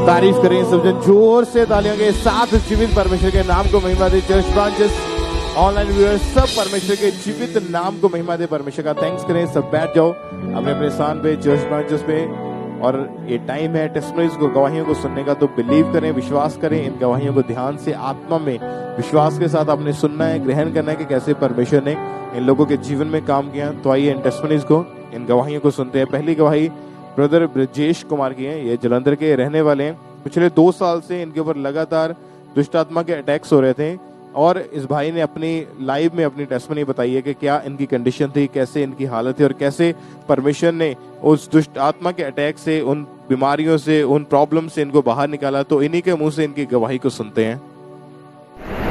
तारीफ करें सब जन जोर से तालियों के साथ। जीवित परमेश्वर के नाम को महिमा दे। चर्च ब्रांचेस, ऑनलाइन व्यूअर्स, सब परमेश्वर के जीवित नाम को महिमा दे। परमेश्वर का थैंक्स करें। सब बैठ जाओ अपने अपने स्थान पे, चर्च ब्रांचेस पे। और ये टाइम है टेस्टिमनीज को, गवाहियों को सुनने का। तो बिलीव करें, विश्वास करें इन गवाहियों को ध्यान से, आत्मा में विश्वास के साथ आपने सुनना है, ग्रहण करना है कि कैसे परमेश्वर ने इन लोगों के जीवन में काम किया। तो आइए इन टेस्टिमनीज को, इन गवाहियों को सुनते हैं। पहली गवाही ब्रदर ब्रजेश कुमार की है। ये जलंधर के रहने वाले हैं। पिछले 2 साल से इनके ऊपर लगातार दुष्ट आत्मा के अटैक्स हो रहे थे और इस भाई ने अपनी लाइव में अपनी टेस्टिमनी बताई है कि क्या इनकी कंडीशन थी, कैसे इनकी हालत थी और कैसे परमेश्वर ने उस दुष्ट आत्मा के अटैक से, उन बीमारियों से, उन प्रॉब्लम से इनको बाहर निकाला। तो इन्हीं के मुंह से इनकी गवाही को सुनते हैं।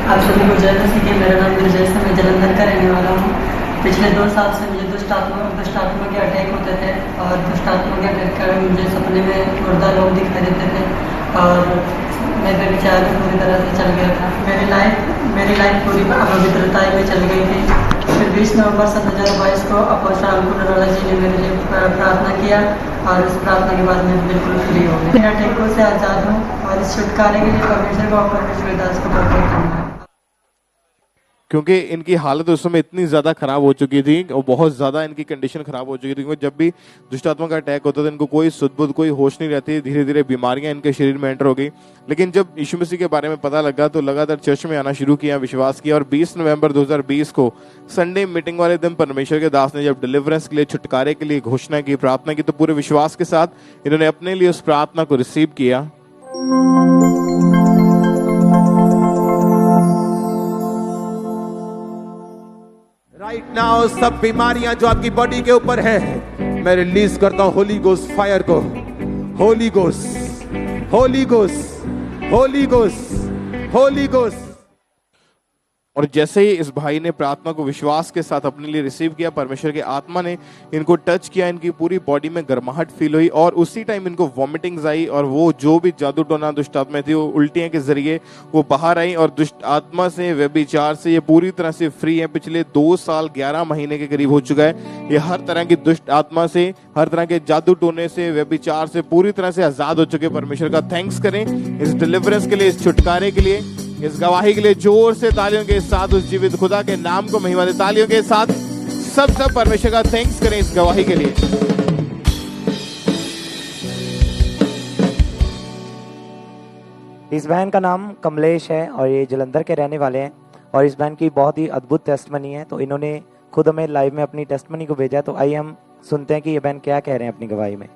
आप सभी को जय मसीह की। मेरा नाम ब्रजेश है, मैं जलंधर का रहने वाला हूँ। पिछले 2 साल से मुझे दुष्ट आत्मा के अटैक होते थे और दुष्ट आत्मा के अटैक के कारण मुझे सपने में मुर्दा लोग दिखाई देते थे और मैं व्यभिचार पूरी तरह से चल गया था। मेरी लाइफ पूरी अपवित्रता में चल गई थी। फिर 20 नवंबर 2022 को अपोस्टल अंकुर नरोला जी ने मेरे लिए प्रार्थना किया और इस प्रार्थना के बाद मैं बिल्कुल फ्री हो गई। मैं अटैकों से आज़ाद हूँ और इस छुटकारे के लिए परमेश्वर को और परमेश्वर दास को प्रार्थना करना है। क्योंकि इनकी हालत उस समय इतनी ज्यादा खराब हो चुकी थी और बहुत ज्यादा इनकी कंडीशन खराब हो चुकी थी। क्योंकि जब भी दुष्ट आत्मा का अटैक होता था इनको कोई सुध बुध, कोई होश नहीं रहती। धीरे धीरे बीमारियां इनके शरीर में एंटर हो गई। लेकिन जब यीशु मसीह के बारे में पता लगा तो लगातार चर्च में आना शुरू किया, विश्वास किया। और 20 नवंबर 2020 को संडे मीटिंग वाले दिन परमेश्वर के दास ने जब डिलीवरेंस के लिए, छुटकारे के लिए घोषणा की, प्रार्थना की, तो पूरे विश्वास के साथ इन्होंने अपने लिए उस प्रार्थना को रिसीव किया। राइट नाउ सब बीमारियां जो आपकी बॉडी के ऊपर है, मैं रिलीज करता हूं होली गोस्ट फायर को। Holi ghost, Holi ghost, Holi ghost, Holi ghost. और जैसे ही इस भाई ने प्रार्थना को विश्वास के साथ अपने लिए रिसीव किया, परमेश्वर के आत्मा ने इनको टच किया। इनकी पूरी बॉडी में गर्माहट फील हुई और उसी टाइम इनको वॉमिटिंग्स आई और वो जो भी जादू टोना दुष्ट आत्मा थी वो उल्टियों के जरिए वो बाहर आई और दुष्ट आत्मा से, व्यभिचार से ये पूरी तरह से फ्री है। पिछले 2 साल 11 महीने के करीब हो चुका है। ये हर तरह की दुष्ट आत्मा से, हर तरह के जादू टोने से, व्यभिचार से पूरी तरह से आजाद हो चुके। परमेश्वर का थैंक्स करें इस डिलीवरेंस के लिए, इस छुटकारे के लिए, इस गवाही के लिए। जोर से तालियों के साथ उस जीवित खुदा के नाम को महिमा दे। तालियों के साथ सब परमेश्वर का थैंक्स करें इस गवाही के लिए। इस बहन का नाम कमलेश है और ये जलंधर के रहने वाले हैं और इस बहन की बहुत ही अद्भुत टेस्टमनी है। तो इन्होंने खुद हमें लाइव में अपनी टेस्टमनी को भेजा। तो आइए हम सुनते हैं कि ये बहन क्या कह रहे हैं अपनी गवाही में।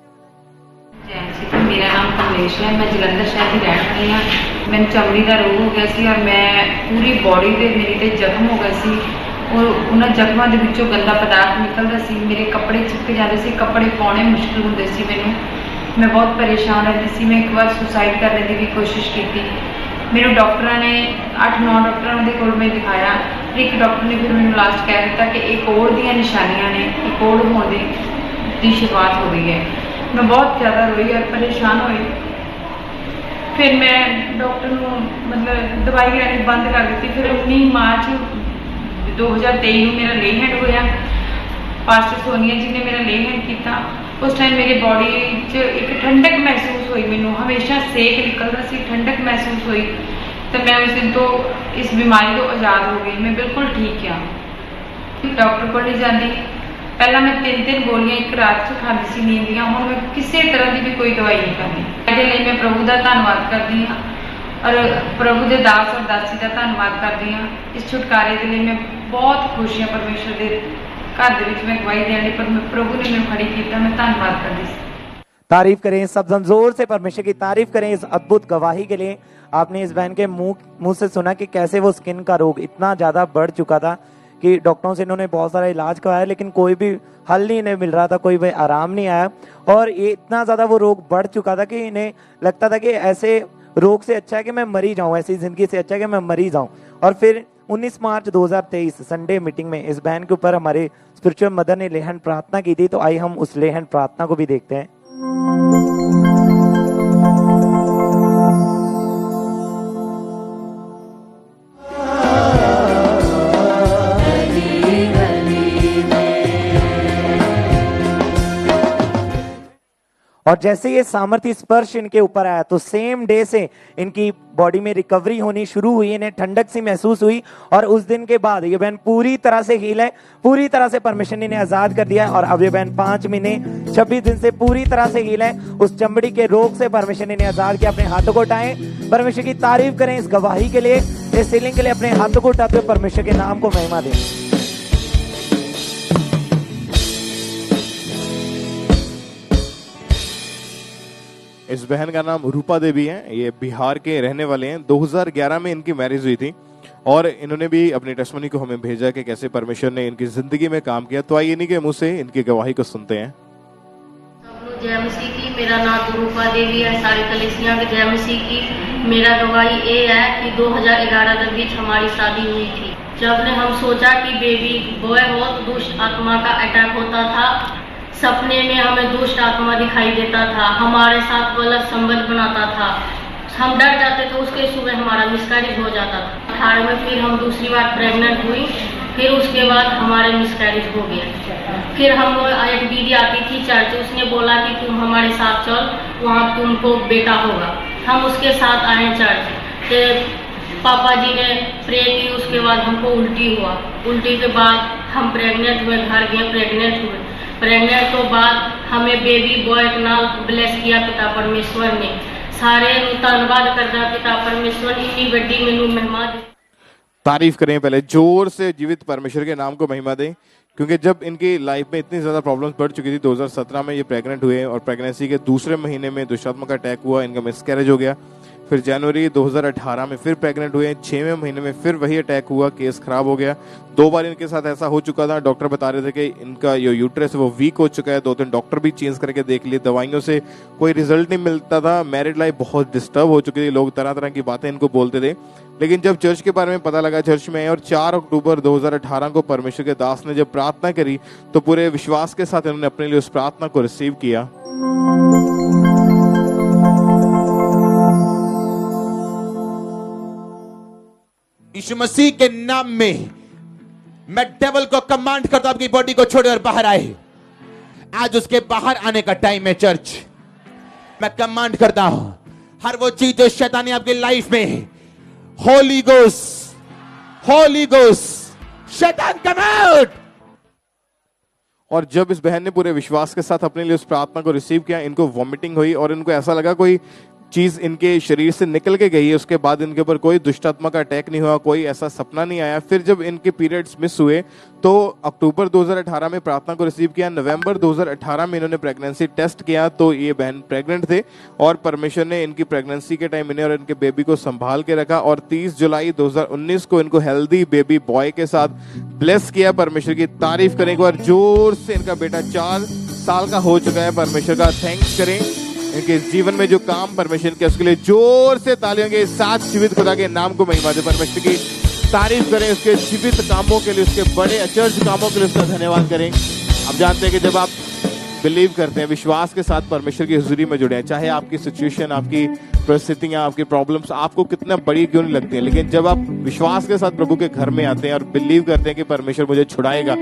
मेरा नाम कमलेश है, मैं जलंधर शहर की रहने वाली हाँ। मैंने चमड़ी का रोग हो गया सी और मैं पूरी बॉडी पे मेरी ते जख्म हो गए सी और उन्हें जख्मां दे विचों गंदा पदार्थ निकल रहा सी। मेरे कपड़े चिपके जाते सी, कपड़े पाने मुश्किल होंदे सी। मैं बहुत परेशान रहती सी। मैं एक बार सुसाइड करने की भी कोशिश की थी। मेरे डॉक्टर ने 8-9 डॉक्टरों के कोल में दिखाया। एक डॉक्टर ने फिर मैंने लास्ट कह दिता कि एक और दी निशानियां ने, एक और होने की शुरुआत हो गई है। मैं बहुत ज़्यादा रोई और परेशान हुई। फिर मैं डॉक्टर को मतलब दवाई लेनी बंद कर दी। फिर 19 मार्च 2023 में मेरा ले हैंड होया। पास्टर सोनिया जी ने मेरा ले हैंड किया। उस टाइम मेरी बॉडी च एक ठंडक महसूस हुई। मैनू हमेशा सेक निकल रहा सी, ठंडक महसूस हुई। तो मैं उस दिन तो इस बीमारी तो आज़ाद हो गई। मैं बिल्कुल ठीक हाँ। डॉक्टर को नहीं जाती। पहला मैं 3 गोलियां एक रात च खाती सी नींद दियां। हुण मैं किसी तरह की भी कोई दवाई नहीं करनी। ਇਹਦੇ ਲਈ मैं प्रभु का धन्यवाद करती हाँ और प्रभु के दास और दासी का धन्यवाद करती हाँ। इस छुटकारे के लिए मैं बहुत खुश हाँ। परमेश्वर के घर दे विच मैं गवाही देने पर प्रभु ने मैनूं खड़ी कीता। मैं धन्यवाद करती। तारीफ करें सब जन, जोर से परमेश्वर की तारीफ करें इस अद्भुत गवाही के लिए। आपने इस बहन के मुंह से सुना कि कैसे वो स्किन का रोग इतना ज्यादा बढ़ चुका था कि डॉक्टरों से इन्होंने बहुत सारा इलाज करवाया लेकिन कोई भी हल नहीं इन्हें मिल रहा था, कोई भी आराम नहीं आया। और ये इतना ज़्यादा वो रोग बढ़ चुका था कि इन्हें लगता था कि ऐसे रोग से अच्छा है कि मैं मरी जाऊं, ऐसी ज़िंदगी से अच्छा है कि मैं मरी जाऊं। और फिर 19 मार्च 2023 संडे मीटिंग में इस बहन के ऊपर हमारे स्पिरिचुअल मदर ने लेहन प्रार्थना की थी। तो आइए हम उस लेहन प्रार्थना को भी देखते हैं। और जैसे ये सामर्थ्य स्पर्श इनके ऊपर आया तो सेम डे से इनकी बॉडी में रिकवरी होनी शुरू हुई, इन्हें ठंडक सी महसूस हुई और उस दिन के बाद ये बहन पूरी तरह से हील है, पूरी तरह से परमेश्वर ने इन्हें आजाद कर दिया है। और अब ये बहन 5 महीने 26 दिन से पूरी तरह से हील है, उस चमड़ी के रोग से परमेश्वर ने इन्हें आजाद किया। अपने हाथों को उठाएं, परमेश्वर की तारीफ करें इस गवाही के लिए, इस सीलिंग के लिए। अपने हाथों को उठाते हुए परमेश्वर के नाम को महिमा दें। इस बहन का नाम रूपा देवी है, ये बिहार के रहने वाले हैं। 2011 में इनकी मैरिज हुई थी और इन्होंने भी अपनी टेस्टिमनी को हमें भेजा कि कैसे परमेश्वर ने इनकी जिंदगी में काम किया। तो आइए इन्हीं के मुंह से इनकी गवाही को सुनते हैं। जय मसीह की। मेरा नाम रूपा देवी है, सारी कलेसिया के जय मसीह की। मेरा गवाही ये है कि 2011 के बीच हमारी शादी हुई थी। जब ने हम सोचा कि बेबी बॉय हो तो दुष्ट आत्मा का अटैक होता था। सपने में हमें दुष्ट आत्मा दिखाई देता था, हमारे साथ गलत संबंध बनाता था, हम डर जाते थे। उसके सुबह हमारा मिसकैरेज हो जाता था। 18 में फिर हम दूसरी बार प्रेग्नेंट हुई, फिर उसके बाद हमारे मिसकैरेज हो गया। फिर हम एक दीदी आती थी चर्च, उसने बोला कि तुम हमारे साथ चल, वहाँ तुमको बेटा होगा। हम उसके साथ आए चर्च, तो पापा जी ने प्रे की। उसके बाद हमको उल्टी हुआ, उल्टी के बाद हम प्रेग्नेंट हुए, घर गए, प्रेग्नेंट हुए। प्रेग्नेंट के बाद हमें बेबी बॉय के नाम ब्लेस किया पिता परमेश्वर ने। सारे धन्यवाद करता पिता परमेश्वर, इतनी बड़ी मेनू महिमा दी। तारीफ करें, पहले जोर से जीवित परमेश्वर के नाम को महिमा दें, क्योंकि जब इनकी लाइफ में इतनी ज्यादा प्रॉब्लम्स बढ़ चुकी थी, 2017 में ये प्रेग्नेंट हुए और प्रेगनेंसी के दूसरे महीने में दुष्टात्मा का अटैक हुआ, इनका मिसकैरेज हो गया। फिर जनवरी 2018 में फिर प्रेग्नेंट हुए, 6वें महीने में फिर वही अटैक हुआ, केस खराब हो गया। 2 बार इनके साथ ऐसा हो चुका था। डॉक्टर बता रहे थे कि इनका जो यूट्रस है वो वीक हो चुका है। 2-3 डॉक्टर भी चेंज करके देख लिए, दवाइयों से कोई रिजल्ट नहीं मिलता था। मैरिड लाइफ बहुत डिस्टर्ब हो चुकी थी, लोग तरह तरह की बातें इनको बोलते थे। लेकिन जब चर्च के बारे में पता लगा, चर्च में और 4 अक्टूबर 2018 को परमेश्वर के दास ने जब प्रार्थना करी तो पूरे विश्वास के साथ इन्होंने अपने लिए उस प्रार्थना को रिसीव किया। यीशु मसीह के नाम में मैं डेविल को कमांड करता हूं, आपकी बॉडी को छोड़े और बाहर आए। आज उसके बाहर आने का टाइम है चर्च। मैं कमांड करता हूं, हर वो चीज जो शैतानी आपकी लाइफ में, होली गोस्ट, शैतान कम आउट। और जब इस बहन ने पूरे विश्वास के साथ अपने लिए उस प्रार्थना को रिसीव किया, इनको वॉमिटिंग हुई और इनको ऐसा लगा कोई चीज इनके शरीर से निकल के गई है। उसके बाद इनके ऊपर कोई दुष्टात्मा का अटैक नहीं हुआ, कोई ऐसा सपना नहीं आया। फिर जब इनके पीरियड्स मिस हुए तो अक्टूबर 2018 में प्रार्थना को रिसीव किया। नवंबर 2018 में इन्होंने प्रेगनेंसी टेस्ट किया तो ये बहन प्रेग्नेंट थे और परमेश्वर ने इनकी प्रेगनेंसी के टाइम इन्हें और इनके बेबी को संभाल के रखा और 30 जुलाई 2019 को इनको हेल्दी बेबी बॉय के साथ ब्लेस किया। परमेश्वर की तारीफ करें एक बार जोर से। इनका बेटा 4 साल का हो चुका है। परमेश्वर का थैंक्स करें। इनके जीवन में जो काम परमेश्वर के, उसके लिए जोर से तालियों के साथ जीवित खुदा के नाम को महिमा दे। परमेश्वर की तारीफ करें, उसके जीवित कामों के लिए, उसके बड़े अचरज कामों के लिए उसका धन्यवाद करें। आप जानते हैं कि जब आप बिलीव करते हैं, विश्वास के साथ परमेश्वर की हुजूरी में जुड़े हैं, चाहे आपकी सिचुएशन, आपकी परिस्थितियां, आपकी प्रॉब्लम्स आपको कितना बड़ी क्यों नहीं लगती है, लेकिन जब आप विश्वास के साथ प्रभु के घर में आते हैं और बिलीव करते हैं कि परमेश्वर मुझे छुड़ाएगा,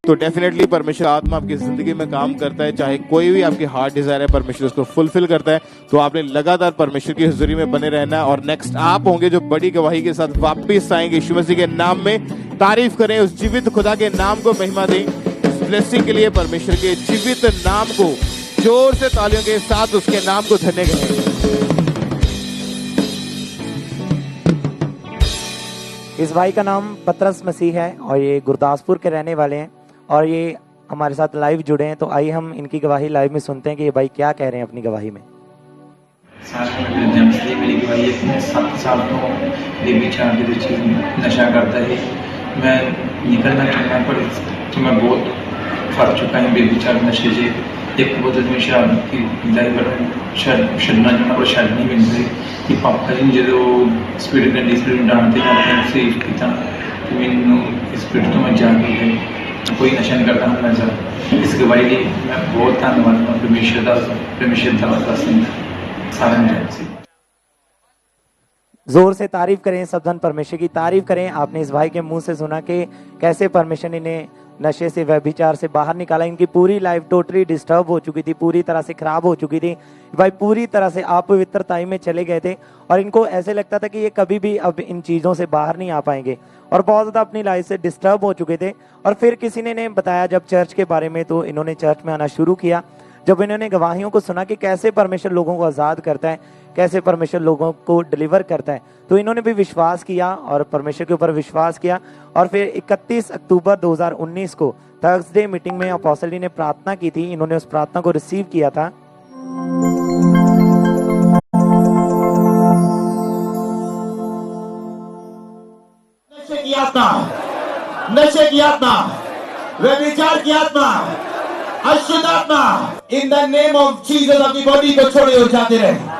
तो डेफिनेटली परमेश्वर आत्मा आपकी जिंदगी में काम करता है। चाहे कोई भी आपकी हार्ट डिजायर है, परमेश्वर उसको फुलफिल करता है। तो आपने लगातार परमेश्वर की हुजूरी में बने रहना। और नेक्स्ट आप होंगे जो बड़ी गवाही के साथ वापिस आएंगे यीशु मसीह के नाम में। तारीफ करें, उस जीवित खुदा के नाम को महिमा दें। ब्लेसिंग के लिए परमेश्वर के जीवित नाम को जोर से तालियों के साथ उसके नाम को धन्य करें। इस भाई का नाम पतरस मसीह है और ये गुरदासपुर के रहने वाले हैं और ये हमारे साथ लाइव जुड़े हैं। तो आइए हम इनकी गवाही लाइव में सुनते हैं कि ये भाई क्या कह रहे हैं अपनी गवाही में। मेरी गवाही है, 7 साल तो बेबी चार के नशा करता है। मैं निकलना चाहना पर कि मैं बहुत फर चुका है बेबी चार नशे से। एक बोतल में शराब की पिलाई पर छड़ना चाहना पर छड़ नहीं मिल रही कि पापा जी मुझे तो स्पीड गड्डी स्पीड डालते हैं सेफ की था कि मैंने स्पीड तो मैं जान गई कोई नशा नहीं करता हूँ। मैं इस गवाही लिए मैं बहुत धन्यवाद परमेश्वर सारा। जोर से तारीफ करें, सब धन परमेश्वर की तारीफ करें। आपने इस भाई के मुंह से सुना कि कैसे परमेश्वर ने इन्हें नशे से, व्यभिचार से बाहर निकाला। इनकी पूरी लाइफ टोटली डिस्टर्ब हो चुकी थी, पूरी तरह से खराब हो चुकी थी भाई, पूरी तरह से अपवित्रताई में चले गए थे और इनको ऐसे लगता था कि ये कभी भी अब इन चीज़ों से बाहर नहीं आ पाएंगे और बहुत ज़्यादा अपनी लाइफ से डिस्टर्ब हो चुके थे। और फिर किसी ने बताया जब चर्च के बारे में, तो इन्होंने चर्च में आना शुरू किया। जब इन्होंने गवाहियों को सुना कि कैसे परमेश्वर लोगों को आज़ाद करता है, कैसे परमेश्वर लोगों को डिलीवर करता है, तो इन्होंने भी विश्वास किया और परमेश्वर के ऊपर विश्वास किया। और फिर 31 अक्टूबर 2019 को थर्सडे मीटिंग में अपोस्टल जी ने प्रार्थना की थी। इन्होंने उस प्रार्थना को रिसीव किया था। नशे की आत्मा, नशे की आत्मा, व्यभिचार की आत्मा, अशुद्ध आत्मा, in the name of Jesus अपनी बॉडी को छोड़े हो जाते रहे।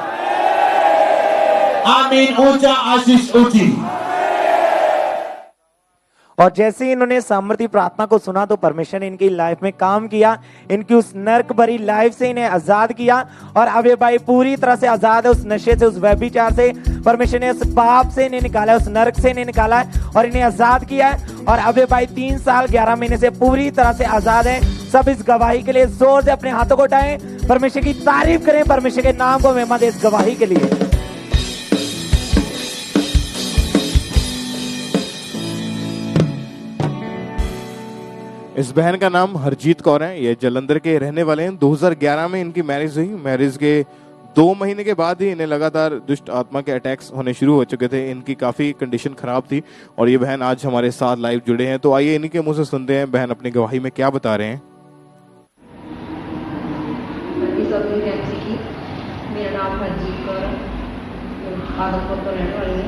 आमीन। ऊंचा आशीष ऊंची। और जैसे ही इन्होंने सामर्थी प्रार्थना को सुना तो परमेश्वर ने इनकी लाइफ में काम किया, इनकी उस नर्क भरी लाइफ से इन्हें आजाद किया। और अब ये भाई पूरी तरह से आजाद है उस नशे से, उस व्यभिचार से। परमेश्वर ने उस पाप से इन्हें निकाला है, उस नर्क से इन्हें निकाला है और इन्हें आजाद किया है। और अब ये भाई 3 साल 11 महीने से पूरी तरह से आजाद है। सब इस गवाही के लिए जोर से अपने हाथों को उठाएं, परमेश्वर की तारीफ करें, परमेश्वर के नाम को महिमा दें इस गवाही के लिए। इस बहन का नाम हरजीत कौर है, ये जलंधर के रहने वाले हैं। 2011 में इनकी मैरिज हुई। मैरिज के 2 महीने के बाद ही इन्हें लगातार दुष्ट आत्मा के अटैक्स होने शुरू हो चुके थे। इनकी काफी कंडीशन खराब थी और ये बहन आज हमारे साथ लाइव जुड़े हैं। तो आइए इन्हीं के मुंह से सुनते हैं बहन अपनी गवाही में क्या बता रहे हैं। मेरा नाम हरजीत कौर है, आदमपुर तो रहने वाली है।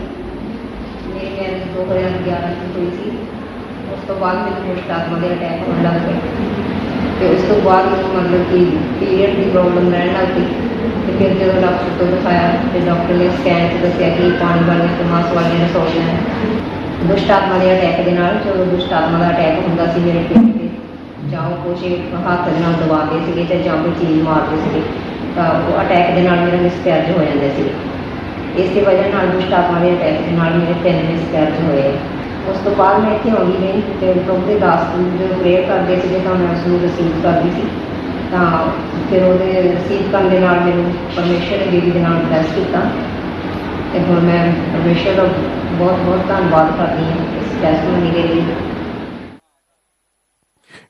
मेरी मैरिज 2011 में हुई थी। उस तो बाद मैंने दुष्ट आत्मा के अटैक होने लग गए। फिर उस तो बाद मतलब कि पीरियड की प्रॉब्लम रहने लग गई। तो फिर जब डॉक्टर को दिखाया तो डॉक्टर ने स्कैन से दसिया कि पानी वाले तो मांस वाले ने सोचना है। दुष्ट आत्मा के अटैक के नाल जो दुष्ट आत्मा का अटैक होंदा सी मेरे पेट पे, जाओ कुछ हाथ नाल दबाते थे ते जां कोई चीज़ मारते थे, तो वो अटैक के नाल मेरा मिसकैरेज हो जाता सी। इसकी वजह नाल दुष्ट आत्मा के अटैक के नाल मेरे 3 मिसकैरेज होए। उस तो बाद मैं इतने आँगी नहीं तो प्रभु के दास जो प्रेयर करते थे तो मैं उसको रिसीव करती थी। तो फिर वो रिसीव करने मैं परमेश्वर ने बेबी के नाम ब्लैस किया। तो हुण मैं परमेश्वर का बहुत बहुत धन्यवाद करती हूँ इस टेस्टमनी के लिए।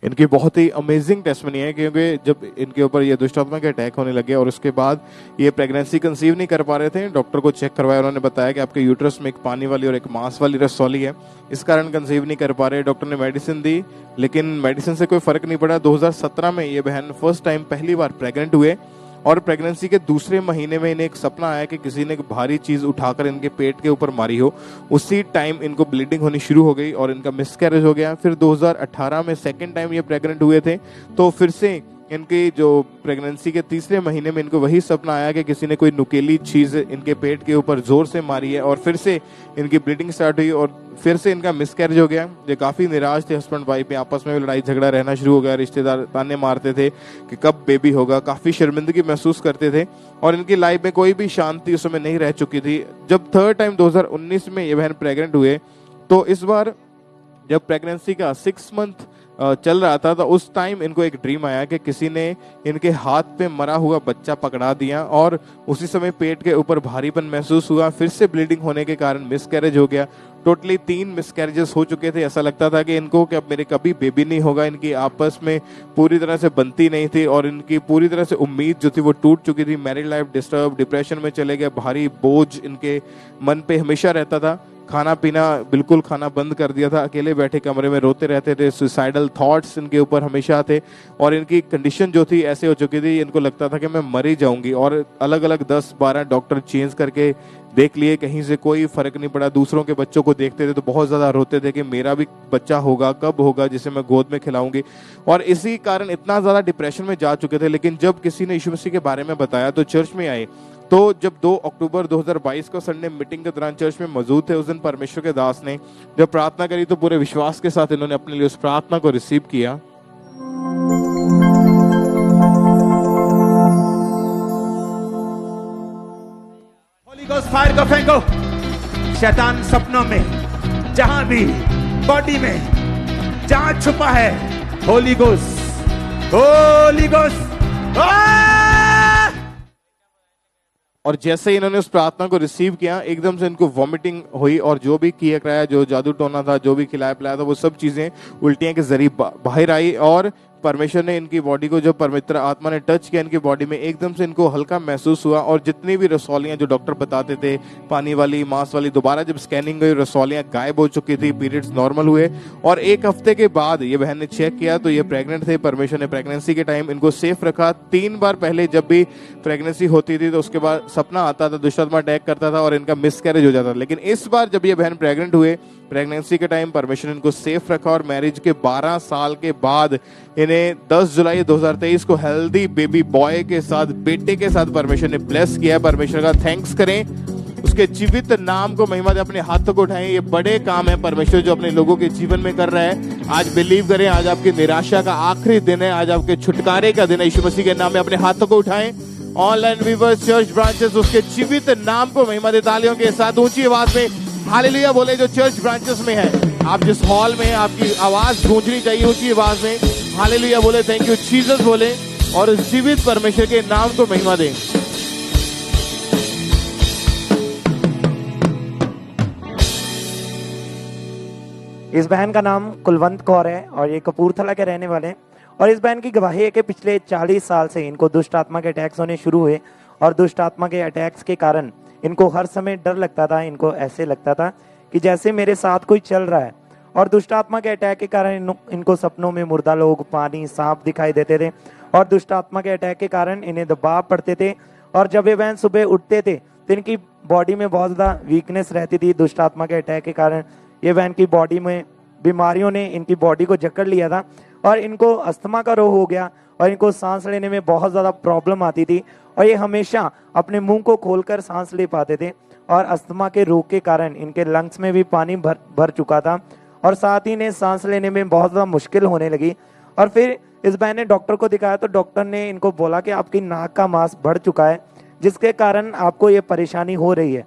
इनकी बहुत ही अमेजिंग टेस्टमनी है, क्योंकि जब इनके ऊपर ये दुष्ट आत्मा के अटैक होने लगे और उसके बाद ये प्रेगनेंसी कंसीव नहीं कर पा रहे थे। डॉक्टर को चेक करवाया, उन्होंने बताया कि आपके यूट्रस में एक पानी वाली और एक मांस वाली रसौली है, इस कारण कंसीव नहीं कर पा रहे। डॉक्टर ने मेडिसिन दी, लेकिन मेडिसिन से कोई फर्क नहीं पड़ा। 2017 में ये बहन फर्स्ट टाइम पहली बार प्रेग्नेंट हुए और प्रेगनेंसी के दूसरे महीने में इन्हें एक सपना आया कि किसी ने एक भारी चीज उठाकर इनके पेट के ऊपर मारी हो। उसी टाइम इनको ब्लीडिंग होनी शुरू हो गई और इनका मिसकैरेज हो गया। फिर 2018 में सेकेंड टाइम ये प्रेग्नेंट हुए थे, तो फिर से इनकी जो प्रेगनेंसी के तीसरे महीने में इनको वही सपना आया कि किसी ने कोई नुकीली चीज इनके पेट के ऊपर जोर से मारी है और फिर से इनकी ब्लीडिंग स्टार्ट हुई और फिर से इनका मिसकैरेज हो गया। ये काफी निराश थे, हस्बैंड वाइफ में आपस में लड़ाई झगड़ा रहना शुरू हो गया। रिश्तेदार ताने मारते थे कि कब बेबी होगा, काफी शर्मिंदगी महसूस करते थे और इनकी लाइफ में कोई भी शांति उस समय नहीं रह चुकी थी। जब थर्ड टाइम 2019 में ये बहन प्रेग्नेंट हुए, तो इस बार जब प्रेगनेंसी का 6 मंथ चल रहा था, तो उस टाइम इनको एक ड्रीम आया कि किसी ने इनके हाथ पे मरा हुआ बच्चा पकड़ा दिया और उसी समय पेट के ऊपर भारीपन महसूस हुआ। फिर से ब्लीडिंग होने के कारण मिसकैरेज हो गया। टोटली 3 मिसकैरेजेस हो चुके थे। ऐसा लगता था कि इनको कि अब मेरे कभी बेबी नहीं होगा। इनकी आपस में पूरी तरह से बनती नहीं थी और इनकी पूरी तरह से उम्मीद जो थी वो टूट चुकी थी। मैरिड लाइफ डिस्टर्ब, डिप्रेशन में चले गए। भारी बोझ इनके मन पे हमेशा रहता था। खाना पीना बिल्कुल खाना बंद कर दिया था। अकेले बैठे कमरे में रोते रहते थे। सुसाइडल थॉट्स इनके ऊपर हमेशा थे और इनकी कंडीशन जो थी ऐसे हो चुकी थी, इनको लगता था कि मैं मर ही जाऊंगी। और अलग अलग 10-12 डॉक्टर चेंज करके देख लिए, कहीं से कोई फर्क नहीं पड़ा। दूसरों के बच्चों को देखते थे तो बहुत ज्यादा रोते थे कि मेरा भी बच्चा होगा, कब होगा, जिसे मैं गोद में खिलाऊंगी। और इसी कारण इतना ज्यादा डिप्रेशन में जा चुके थे। लेकिन जब किसी ने यीशु मसीह के बारे में बताया तो चर्च में आए। तो जब 2 अक्टूबर 2022 को संडे मीटिंग के दौरान चर्च में मौजूद थे, उस दिन परमेश्वर के दास ने जब प्रार्थना करी तो पूरे विश्वास के साथ इन्होंने अपने लिए उस प्रार्थना को रिसीव किया। होली गोस्ट फायर को फेंको। शैतान सपनों में, जहां भी बॉडी में जहां छुपा है, होली घोस्ट, होली घोस्ट। और जैसे ही इन्होंने उस प्रार्थना को रिसीव किया, एकदम से इनको वॉमिटिंग हुई और जो भी किया कराया, जो जादू टोना था, जो भी खिलाया पिलाया था, वो सब चीजें उल्टियां के जरिए बाहर आई। और परमेश्वर ने इनकी बॉडी को, जो पवित्र आत्मा ने टच किया इनकी बॉडी में, एकदम से इनको हल्का महसूस हुआ। और जितनी भी रसौलियां जो डॉक्टर बताते थे, पानी वाली, मांस वाली, दोबारा जब स्कैनिंग गई, रसौलियां गायब हो चुकी थी, पीरियड्स नॉर्मल हुए। और 1 हफ्ते के बाद ये बहन ने चेक किया तो ये प्रेग्नेंट थे। परमेश्वर ने प्रेगनेंसी के टाइम इनको सेफ रखा। 3 बार पहले जब भी प्रेगनेंसी होती थी तो उसके बाद सपना आता था, दुष्ट आत्मा अटैक करता था और इनका मिसकैरेज हो जाता था। लेकिन इस बार जब ये बहन प्रेग्नेंट हुए, प्रेगनेंसी के टाइम परमेश्वर ने इनको सेफ रखा और मैरिज के 12 साल के बाद इन्हें 10 जुलाई 2023 को हेल्दी बेबी बॉय के साथ, बेटे के साथ परमेश्वर ने ब्लेस किया है। परमेश्वर का थैंक्स करें, उसके जीवित नाम को महिमा दे। अपने हाथों को उठाएं, ये बड़े काम है परमेश्वर जो अपने लोगों के जीवन में कर रहा है। आज बिलीव करें, आज आपकी निराशा का आखिरी दिन है, आज आपके छुटकारे का दिन है। यीशु मसीह के नाम में अपने हाथों को उठाएं। ऑनलाइन व्यूअर्स, चर्च ब्रांचेस, उसके जीवित नाम को महिमा दे। तालियों के साथ ऊंची आवाज में हालेलुया बोले जो चर्च ब्रांचेस में है। आप जिस हॉल में हैं, आपकी आवाज गूंजनी चाहिए ऊंची आवाज में। हालेलुया बोले, थैंक यू जीसस बोले और उस जीवित परमेश्वर के नाम को महिमा दें। इस बहन का नाम कुलवंत कौर है और ये कपूरथला के रहने वाले हैं। और इस बहन की गवाही है कि पिछले 40 साल से इनको दुष्ट आत्मा के अटैक्स होने शुरू हुए और दुष्ट आत्मा के अटैक्स के कारण इनको हर समय डर लगता था। इनको ऐसे लगता था कि जैसे मेरे साथ कोई चल रहा है। और दुष्ट आत्मा के अटैक के कारण इनको सपनों में मुर्दा लोग, पानी, सांप दिखाई देते थे। और दुष्ट आत्मा के अटैक के कारण इन्हें दबाव पड़ते थे। और जब ये बहन सुबह उठते थे तो इनकी बॉडी में बहुत ज़्यादा वीकनेस रहती थी। दुष्ट आत्मा के अटैक के कारण ये बहन की बॉडी में बीमारियों ने इनकी बॉडी को जकड़ लिया था और इनको अस्थमा का रोग हो गया और इनको सांस लेने में बहुत ज़्यादा प्रॉब्लम आती थी। और ये हमेशा अपने मुंह को खोलकर सांस ले पाते थे और अस्थमा के रोग के कारण इनके लंग्स में भी पानी भर चुका था और साथ ही इन्हें सांस लेने में बहुत ज़्यादा मुश्किल होने लगी। और फिर इस बहन ने डॉक्टर को दिखाया तो डॉक्टर ने इनको बोला कि आपकी नाक का मांस बढ़ चुका है जिसके कारण आपको ये परेशानी हो रही है।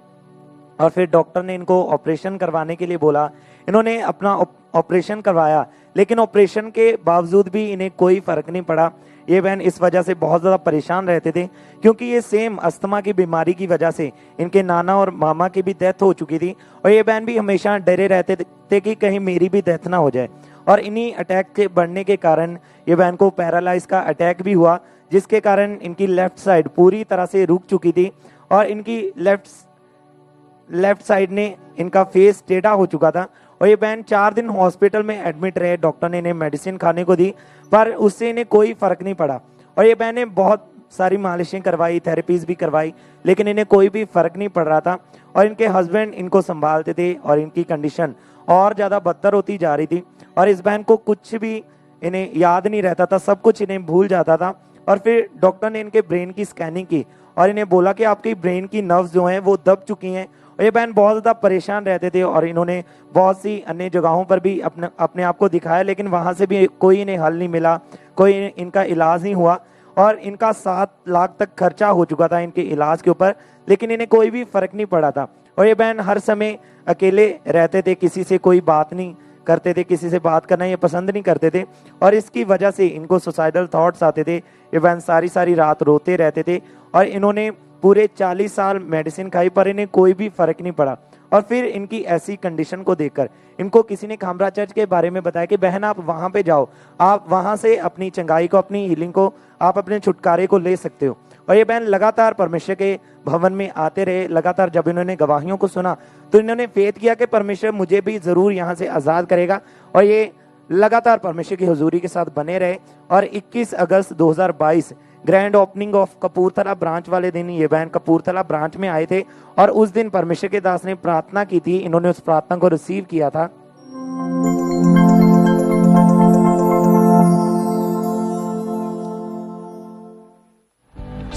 और फिर डॉक्टर ने इनको ऑपरेशन करवाने के लिए बोला। इन्होंने अपना ऑपरेशन करवाया लेकिन ऑपरेशन के बावजूद भी इन्हें कोई फर्क नहीं पड़ा। ये बहन इस वजह से बहुत ज़्यादा परेशान रहते थे क्योंकि ये सेम अस्थमा की बीमारी की वजह से इनके नाना और मामा की भी डेथ हो चुकी थी। और ये बहन भी हमेशा डरे रहते थे कि कहीं मेरी भी डेथ ना हो जाए। और इन्हीं अटैक के बढ़ने के कारण ये बहन को पैरालाइज का अटैक भी हुआ जिसके कारण इनकी लेफ्ट साइड पूरी तरह से रुक चुकी थी और इनकी लेफ्ट साइड ने इनका फेस टेढ़ा हो चुका था। और ये बहन 4 दिन हॉस्पिटल में एडमिट रहे। डॉक्टर ने इन्हें मेडिसिन खाने को दी पर उससे इन्हें कोई फर्क नहीं पड़ा। और ये बहन ने बहुत सारी मालिशें करवाई, थेरेपीज भी करवाई लेकिन इन्हें कोई भी फर्क नहीं पड़ रहा था। और इनके हस्बैंड इनको संभालते थे और इनकी कंडीशन और ज़्यादा बदतर होती जा रही थी। और इस बहन को कुछ भी इन्हें याद नहीं रहता था, सब कुछ इन्हें भूल जाता था। और फिर डॉक्टर ने इनके ब्रेन की स्कैनिंग की और इन्हें बोला कि आपकी ब्रेन की नर्व्स जो हैं वो दब चुकी हैं। और ये बहन बहुत ज़्यादा परेशान रहते थे और इन्होंने बहुत सी अन्य जगहों पर भी अपने आप को दिखाया लेकिन वहाँ से भी कोई इन्हें हल नहीं मिला, कोई इनका इलाज नहीं हुआ। और इनका 7 लाख तक खर्चा हो चुका था इनके इलाज के ऊपर लेकिन इन्हें कोई भी फर्क नहीं पड़ा था। और ये बहन हर समय अकेले रहते थे, किसी से कोई बात नहीं करते थे, किसी से बात करना ये पसंद नहीं करते थे। और इसकी वजह से इनको सुसाइडल थॉट्स आते थे। ये बहन सारी रात रोते रहते थे और इन्होंने पूरे 40 साल मेडिसिन खाई पर इन्हें कोई भी फर्क नहीं पड़ा। और फिर इनकी ऐसी कंडीशन को देखकर इनको किसी ने खामरा चर्च के बारे में बताया कि बहन आप वहाँ पे जाओ, आप वहाँ से अपनी चंगाई को, अपनी हीलिंग को, आप अपने छुटकारे को ले सकते हो। और ये बहन लगातार परमेश्वर के भवन में आते रहे। लगातार जब इन्होंने गवाहियों को सुना तो इन्होंने फेथ किया कि परमेश्वर मुझे भी ज़रूर यहाँ से आज़ाद करेगा। और ये लगातार परमेश्वर की हुजूरी के साथ बने रहे। और 21 अगस्त 2022 grand opening of Kapurthala branch वाले दिन ये बहन कपूरथला ब्रांच में आए थे और उस दिन परमेश्वर के दास ने प्रार्थना की थी। इन्होंने उस प्रार्थना को रिसीव किया था।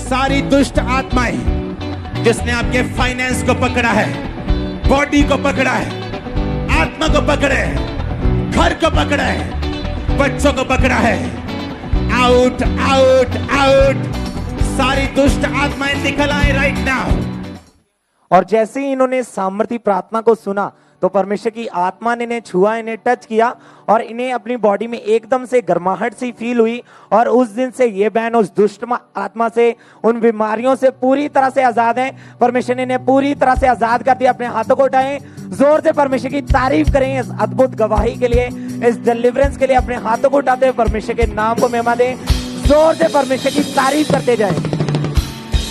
सारी दुष्ट आत्माएं जिसने आपके फाइनेंस को पकड़ा है, बॉडी को पकड़ा है, आत्मा को पकड़ा है, घर को पकड़ा है, बच्चों को पकड़ा है, आउट आउट आउट। सारी दुष्ट आत्माएं निकल आए राइट नाउ। और जैसे ही इन्होंने सामर्थी प्रार्थना को सुना तो परमेश्वर की आत्मा ने इन्हें छुआ, इन्हें टच किया और इन्हें अपनी बॉडी में एकदम से गर्माहट सी फील हुई। और उस दिन से ये बहन उस दुष्ट आत्मा से, उन बीमारियों से पूरी तरह से आजाद है। परमेश्वर ने इन्हें पूरी तरह से आजाद कर दिया। अपने हाथों को उठाएं, जोर से परमेश्वर की तारीफ करें इस अद्भुत गवाही के लिए, इस डिलीवरेंस के लिए। अपने हाथों को उठाते हुए परमेश्वर के नाम को महिमा दें, जोर से परमेश्वर की तारीफ करते जाएं।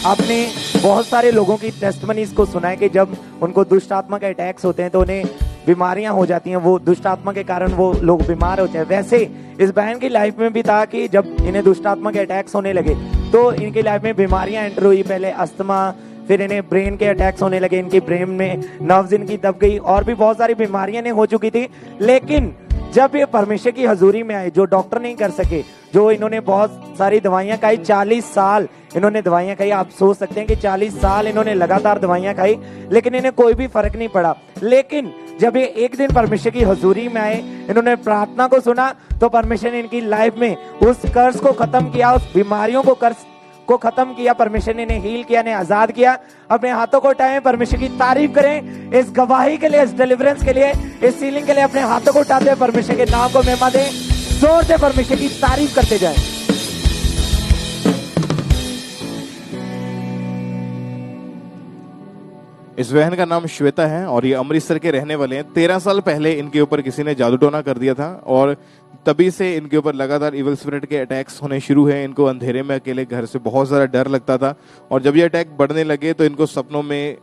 आपने बहुत सारे लोगों की टेस्टमनीज को सुना है कि जब उनको दुष्ट आत्मा के अटैक्स होते हैं तो उन्हें बीमारियां हो जाती हैं, वो दुष्ट आत्मा के कारण वो लोग बीमार होते हैं। वैसे इस बहन की लाइफ में भी था कि जब इन्हें दुष्ट आत्मा के अटैक्स होने लगे तो इनकी लाइफ में बीमारियां एंटर हुई। पहले अस्थमा, फिर इन्हें ब्रेन के अटैक्स होने लगे, इनकी ब्रेन में नर्व्स इनकी दब गई और भी बहुत सारी बीमारियां इन्हें हो चुकी थी। लेकिन जब ये परमेश्वर की हजूरी में आए, जो डॉक्टर नहीं कर सके, जो इन्होंने बहुत सारी दवाइयां खाई, 40 साल इन्होंने दवाइयां खाई। आप सोच सकते हैं कि 40 साल इन्होंने लगातार दवाइयां खाई लेकिन इन्हें कोई भी फर्क नहीं पड़ा। लेकिन जब ये एक दिन परमेश्वर की हजूरी में आए, इन्होंने प्रार्थना को सुना, तो परमेश्वर ने इनकी लाइफ में उस कर्ज को खत्म किया, उस बीमारियों को कर्ज को खत्म किया। परमेश्वर ने इन्हें हील किया, इन्हें आजाद किया। अपने हाथों को उठाएं, परमेश्वर की तारीफ करें इस गवाही के लिए, इस डिलीवरेंस के लिए, इस सीलिंग के लिए। अपने हाथों को उठाते हुए परमेश्वर के नाम को महिमा दें, जोर से परमेश्वर की तारीफ करते जाएं। इस बहन का नाम श्वेता है और ये अमृतसर के रहने वाले हैं। 13 साल पहले इनके ऊपर किसी ने जादू टोना कर दिया था और तभी से इनके ऊपर लगातार इविल स्पिरिट के अटैक्स होने शुरू हैं। इनको अंधेरे में अकेले घर से बहुत ज़्यादा डर लगता था और जब ये अटैक बढ़ने लगे तो इनको सपनों में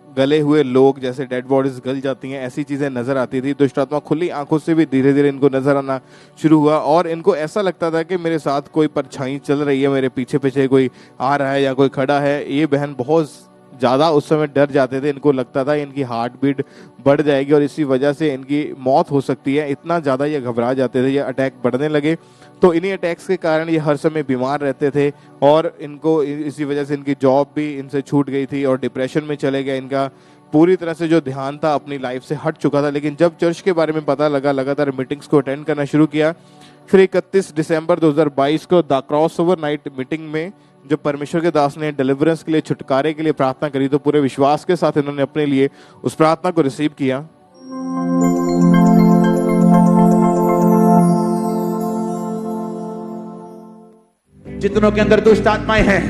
गले हुए लोग, जैसे डेड बॉडीज गल जाती हैं, ऐसी चीज़ें नजर आती थी। दुष्ट आत्मा खुली आंखों से भी धीरे धीरे इनको नजर आना शुरू हुआ और इनको ऐसा लगता था कि मेरे साथ कोई परछाई चल रही है, मेरे पीछे पीछे कोई आ रहा है या कोई खड़ा है। ये बहन बहुत ज़्यादा उस समय डर जाते थे। इनको लगता था इनकी हार्ट बीट बढ़ जाएगी और इसी वजह से इनकी मौत हो सकती है। इतना ज़्यादा ये घबरा जाते थे। ये अटैक बढ़ने लगे तो इन्हीं अटैक्स के कारण ये हर समय बीमार रहते थे और इनको इसी वजह से इनकी जॉब भी इनसे छूट गई थी और डिप्रेशन में चले गए। इनका पूरी तरह से जो ध्यान था अपनी लाइफ से हट चुका था। लेकिन जब चर्च के बारे में पता लगा, लगातार मीटिंग्स को अटेंड करना शुरू किया। फिर 31 दिसंबर 2022 को the cross over night meeting में जब परमेश्वर के दास ने डिलीवरेंस के लिए, छुटकारे के लिए प्रार्थना करी तो पूरे विश्वास के साथ इन्होंने अपने लिए उस प्रार्थना को रिसीव किया। जितनों के अंदर दुष्ट आत्माएं हैं,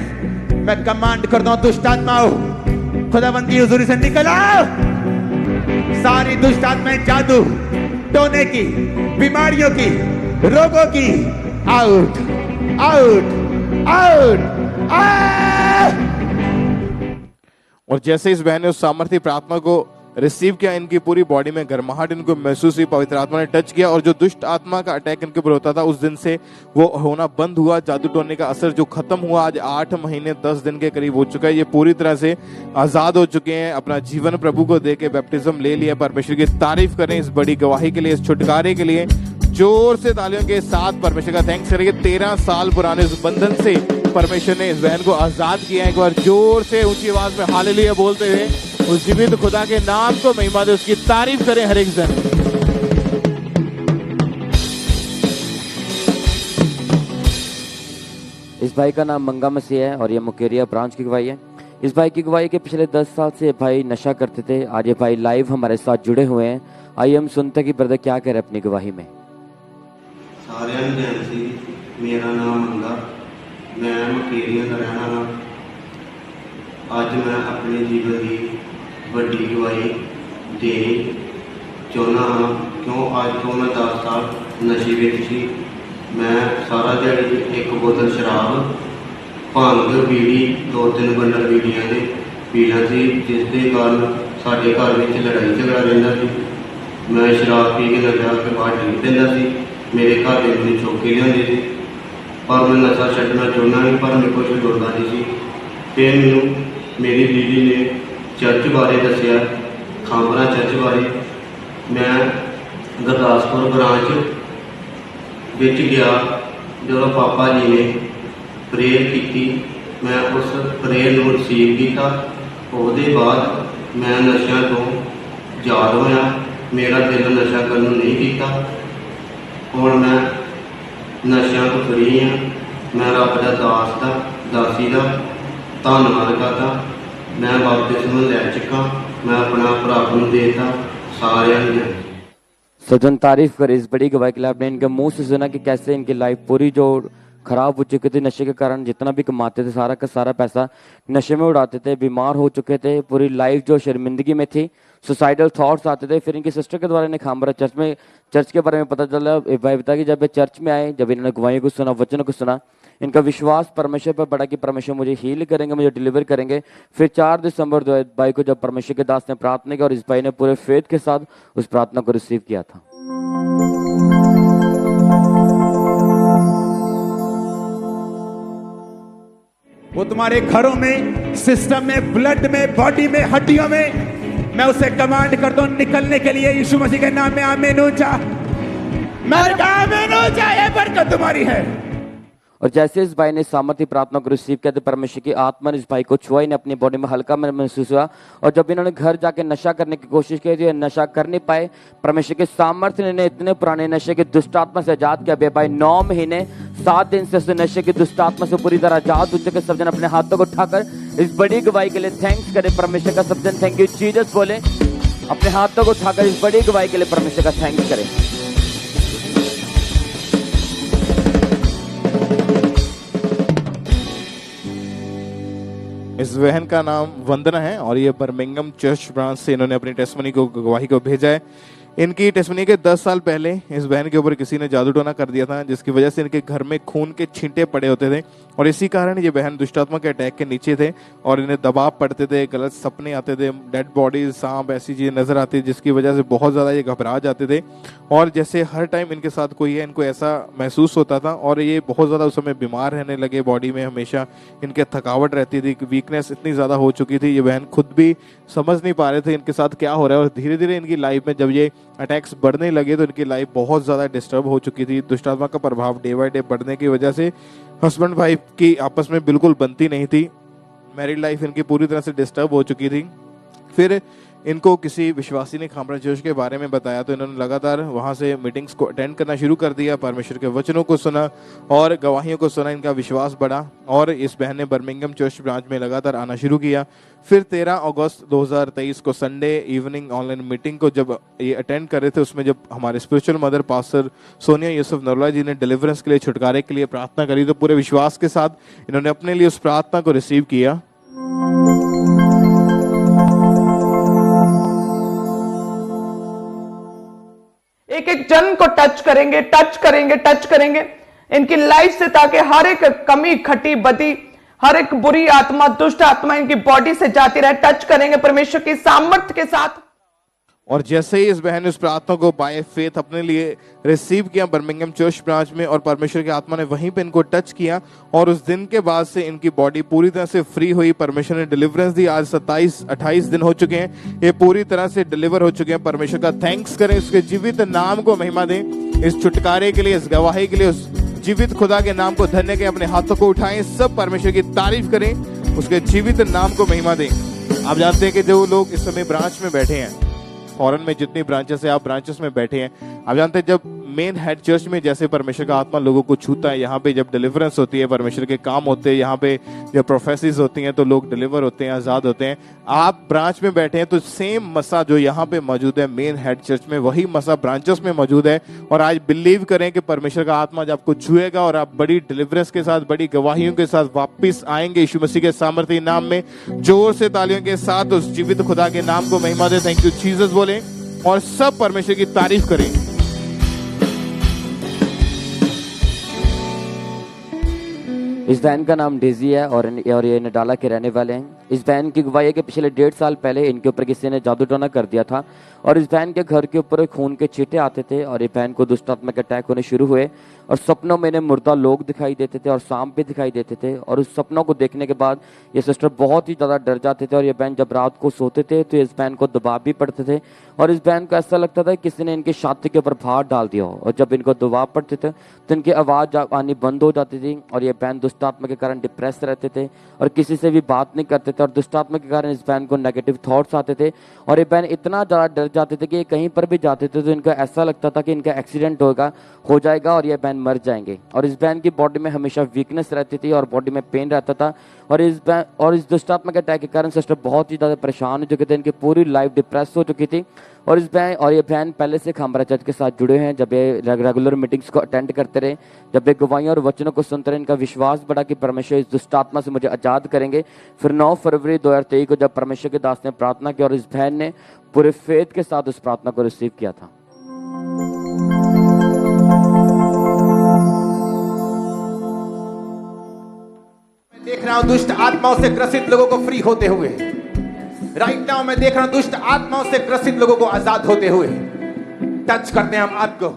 मैं कमांड करता हूं, दुष्ट आत्माओं खुदावंद की हुजूरी से निकल आओ। सारी दुष्ट आत्माएं, जादू टोने की, बीमारियों की, रोगों की, आउट आउट आउट। और जैसे इस बहन ने उस सामर्थ्य प्रार्थना को रिसीव किया, इनकी पूरी बॉडी में गर्माहट इनको महसूस हुई। पवित्र आत्मा ने टच किया और जो दुष्ट आत्मा का अटैक इनके ऊपर होता था उस दिन से वो होना बंद हुआ। जादू टोने का असर जो खत्म हुआ, आज 8 महीने 10 दिन के करीब हो चुका है। ये पूरी तरह से आजाद हो चुके हैं। अपना जीवन प्रभु को देके बैप्टिज्म ले लिया। परमेश्वर की तारीफ करें इस बड़ी गवाही के लिए, इस छुटकारे के लिए। जोर से तालियों के साथ परमेश्वर का थैंक्स करेंगे। 13 साल पुराने उस बंधन से परमेश्वर ने इस बहन को आजाद किया। एक बार जोर से ऊंची आवाज में हालेलुया बोलते हुए उस जीवित खुदा के नाम को महिमा दे, उसकी तारीफ करें हर एक जन। इस भाई का नाम मंगा मसीह है और ये मुकेरिया ब्रांच की गवाही है। इस भाई की गवाही के पिछले 10 साल से भाई नशा करते थे। आज ये भाई लाइव हमारे साथ जुड़े हुए हैं। आइए हम सुनते हैं कि ब्रदर क्या कह रहे हैं अपनी गवाही में। सारे जैन सी, मेरा नाम मंगा, मैं मुकेरिया का रहना वाला। अज मैं अपने जीवन की वड्डी गवाही देनी चाहना हाँ, क्यों अज तो मैं 10 साल नशे में सी। मैं सारा दिहाड़ी एक बोतल शराब, भंग, बीड़ी, 2-3 बंडल बीड़ियाँ के पीना सी, जिसके कारण साढ़े घर में लड़ाई झगड़ा रहता सी। मैं शराब पी के नशा के बाहर ठीक देता सी। मेरे घर के मैंने चौके लिया थे पर मैं नशा छड्डना चाहना नहीं, पर मेरे को छुड़ाता नहीं सी। फिर मैनू मेरी दीदी ने चर्च बारे दसिया, खांबरा चर्च बारे। मैं गुरदासपुर ब्रांच विच गया। जो पापा जी ने प्रेयर की, मैं उस प्रेयर को रिसीव किया। उसके बाद मैं नशा तो आजाद होया। मेरा दिल नशा करने नहीं किया। हुण मैं नशा तो फ्री हाँ। मैं रब का दास का दासी का धन्यवाद करता। मैं बपतिस्मा लै चुका। मैं अपना भरा को देता, सारे जय सज्जन तारीफ करे इस बड़ी गवाही के लिए। आपने इनके मुंह से सुना कि कैसे इनकी लाइफ पूरी जो खराब हो चुकी थी नशे के कारण, जितना भी कमाते थे सारा का सारा पैसा नशे में उड़ाते थे, बीमार हो चुके थे, पूरी लाइफ जो शर्मिंदगी में थी, सुसाइडल थॉट्स आते थे। फिर इनकी सिस्टर के द्वारा इन्हें खामरा चर्च के बारे में पता चला। भाई बता कि जब ये चर्च में आए, जब इन्होंने गवाही को सुना, वचनों को सुना, इनका विश्वास परमेश्वर पर बढ़ा कि परमेश्वर मुझे हील करेंगे, मुझे डिलीवर करेंगे। फिर 4 दिसंबर भाई को जब परमेश्वर के दास ने प्रार्थना की और इस भाई ने पूरे फेथ के साथ उस प्रार्थना को रिसीव किया था। वो तुम्हारे घरों में, सिस्टम में, ब्लड में, बॉडी में, हड्डियों में, मैं उसे कमांड करता हूं निकलने के लिए यीशु मसीह के नाम में। आमीन ऊंचा, मैं कहा आमीन ऊंचा, ये बरकत तुम्हारी है। और जैसे इस भाई ने सामर्थ्य प्रार्थना को रिसीव किया तो परमेश्वर की आत्मा ने इस भाई को छुआ, इन्हें अपनी बॉडी में हल्का महसूस हुआ। और जब इन्होंने घर जाके नशा करने की कोशिश की तो नशा कर नहीं पाए। परमेश्वर के सामर्थ्य ने इतने पुराने नशे के दुष्ट आत्मा से आजाद किया। भाई 9 महीने 7 दिन से उस नशे के दुष्ट आत्मा से पूरी तरह आजाद हो चुके। सब जन अपने हाथों को उठाकर इस बड़ी गवाही के लिए थैंक्स करें परमेश्वर का। सब जन थैंक यू जीसस बोले, अपने हाथों को उठाकर इस बड़ी गवाही के लिए परमेश्वर का थैंक्स करें। इस बहन का नाम वंदना है और ये बर्मिंघम चर्च ब्रांच से इन्होंने अपनी टेस्टमनी को गवाही को भेजा है। इनकी टेस्टमनी के 10 साल पहले इस बहन के ऊपर किसी ने जादू टोना कर दिया था, जिसकी वजह से इनके घर में खून के छींटे पड़े होते थे और इसी कारण ये बहन दुष्टात्मा के अटैक के नीचे थे और इन्हें दबाव पड़ते थे, गलत सपने आते थे, डेड बॉडीज, सांप, ऐसी चीजें नजर आती, जिसकी वजह से बहुत ज्यादा ये घबरा जाते थे। और जैसे हर टाइम इनके साथ कोई है, इनको ऐसा महसूस होता था और ये बहुत ज्यादा उस समय बीमार रहने लगे। बॉडी में हमेशा इनके थकावट रहती थी, वीकनेस इतनी ज्यादा हो चुकी थी, ये बहन खुद भी समझ नहीं पा रहे थे इनके साथ क्या हो रहा है। और धीरे धीरे इनकी लाइफ में जब ये अटैक्स बढ़ने लगे तो इनकी लाइफ बहुत ज्यादा डिस्टर्ब हो चुकी थी। दुष्टात्मा का प्रभाव डे बाय डे बढ़ने की वजह से हस्बैंड वाइफ की आपस में बिल्कुल बनती नहीं थी। मैरिड लाइफ इनकी पूरी तरह से डिस्टर्ब हो चुकी थी। फिर इनको किसी विश्वासी ने खामरा चर्च के बारे में बताया तो इन्होंने लगातार वहां से मीटिंग्स को अटेंड करना शुरू कर दिया, परमेश्वर के वचनों को सुना और गवाहियों को सुना। इनका विश्वास बढ़ा और इस बहन ने बर्मिंघम चर्च ब्रांच में लगातार आना शुरू किया। फिर 13 अगस्त 2023 को संडे इवनिंग ऑनलाइन मीटिंग को जब ये अटेंड कर रहे थे, उसमें जब हमारे spiritual mother pastor Sonia Yusuf Narola ji ने डिलीवरेंस के लिए, छुटकारे के लिए प्रार्थना करी, तो पूरे विश्वास के साथ इन्होंने अपने लिए उस प्रार्थना को रिसीव किया। एक एक जन को टच करेंगे, टच करेंगे, टच करेंगे इनकी लाइफ से, ताकि हर एक कमी, खटी, बदी, हर एक बुरी आत्मा, दुष्ट आत्मा इनकी बॉडी से जाती रहे। टच करेंगे परमेश्वर की सामर्थ्य के साथ। और जैसे ही इस बहन ने उस प्रार्थना को बाय फेथ अपने लिए रिसीव किया बर्मिंघम चर्च ब्रांच में, और परमेश्वर की आत्मा ने वहीं पे इनको टच किया और उस दिन के बाद से इनकी बॉडी पूरी तरह से फ्री हुई। परमेश्वर ने डिलीवरेंस दी। आज 27-28 दिन हो चुके हैं, ये पूरी तरह से डिलीवर हो चुके हैं। परमेश्वर का थैंक्स करें, उसके जीवित नाम को महिमा दें, इस छुटकारे के लिए, इस गवाही के लिए, उस जीवित खुदा के नाम को धन्य के अपने हाथों को उठाएं, सब परमेश्वर की तारीफ करें, उसके जीवित नाम को महिमा दें। आप जानते हैं कि जो लोग इस समय ब्रांच में बैठे हैं, फॉरेन में जितनी ब्रांचेस है, आप ब्रांचेस में बैठे हैं, आप जानते हैं जब मेन हेड चर्च में जैसे परमेश्वर का आत्मा लोगों को छूता है, यहाँ पे जब डिलीवरेंस होती है, परमेश्वर के काम होते हैं, यहाँ पे जब प्रोफेसीज होती हैं तो लोग डिलीवर होते हैं, आजाद होते हैं। आप ब्रांच में बैठे हैं तो सेम मसा जो यहाँ पे मौजूद है मेन हेड चर्च में, वही मसा ब्रांचेस में मौजूद है। और आज बिलीव करें कि परमेश्वर का आत्मा जब आपको छुएगा और आप बड़ी डिलीवरेंस के साथ, बड़ी गवाहियों के साथ वापिस आएंगे यीशु मसीह के सामर्थ्य नाम में। जोर से तालियों के साथ उस जीवित खुदा के नाम को महिमा दे, थैंक यू जीसस बोले और सब परमेश्वर की तारीफ करें। इस बहन का नाम डेजी है और ये नडाला के रहने वाले हैं। इस बहन की गवाही है कि पिछले 1.5 साल पहले इनके ऊपर किसी ने जादू टोना कर दिया था और इस बहन के घर के ऊपर खून के छींटे आते थे और ये बहन को दुष्ट आत्मा के अटैक होने शुरू हुए और सपनों में इन्हें मुर्दा लोग दिखाई देते थे और सांप भी दिखाई देते थे। और उस सपनों को देखने के बाद ये सिस्टर बहुत ही ज़्यादा डर जाते थे और ये बहन जब रात को सोते थे तो इस बहन को दबाव भी पड़ते थे और इस बहन को ऐसा लगता था किसी ने इनकी छाती के ऊपर भार डाल दिया हो। और जब इनको दबाव पड़ते थे तो इनकी आवाज़ आनी बंद हो जाती थी और ये बहन दुष्ट आत्मा के कारण डिप्रेस रहते थे और किसी से भी बात नहीं करते थे और दुष्ट आत्मा के कारण इस बहन को नेगेटिव थॉट्स आते थे और ये बहन इतना ज़्यादा डर जाते थे कि ये कहीं पर भी जाते थे तो इनको ऐसा लगता था कि इनका एक्सीडेंट हो जाएगा और ये बहन मर जाएंगे। और इस बहन की बॉडी में हमेशा वीकनेस रहती थी और बॉडी में पेन रहता था और इस दुष्ट आत्मा के अटैक के कारण सिस्टर बहुत ही ज़्यादा परेशान हो चुके थे, इनकी पूरी लाइफ डिप्रेस हो चुकी थी। और ये बहन पहले से खामरा चर्च के साथ जुड़े हैं, जब ये रेगुलर मीटिंग्स को अटेंड करते रहे, जब ये गवाहियों और वचनों को सुनते रहे, इनका विश्वास बढ़ा कि परमेश्वर इस दुष्ट आत्मा से मुझे आज़ाद करेंगे। फिर 9 फरवरी 2023 को जब परमेश्वर के दास ने प्रार्थना की और इस बहन ने पूरे फेथ के साथ उस प्रार्थना को रिसीव किया था। मैं देख रहा हूं दुष्ट आत्माओं से ग्रसित लोगों को फ्री होते हुए। राइट नाउ मैं देख रहा हूं दुष्ट आत्माओं से ग्रसित लोगों को आजाद होते हुए। टच करते हैं हम आपको।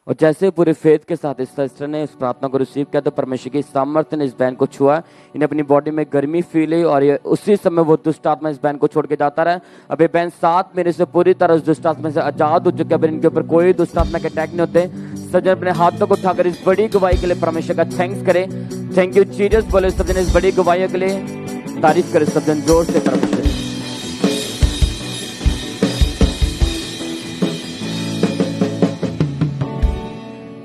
और जैसे पूरे फेथ के साथ इस सिस्टर ने इस प्रार्थना को रिसीव किया तो परमेश्वर की सामर्थ्य ने इस बहन को छुआ, इन्हें अपनी बॉडी में गर्मी फील हुई और ये उसी समय वो दुष्ट आत्मा इस बहन को छोड़ के जाता रहा। अब ये बहन 7 महीने से पूरी तरह उस दुष्ट आत्मा से आजाद हो चुकी है। अब इनके ऊपर कोई दुष्ट आत्मा के अटैक नहीं होते। सज्जन अपने हाथों को उठाकर इस बड़ी गवाही के लिए परमेश्वर का थैंक्स करें। थैंक यू जीसस बोले सज्जन, इस बड़ी गवाही के लिए तारीफ करें सज्जन जोर से परमेश्वर।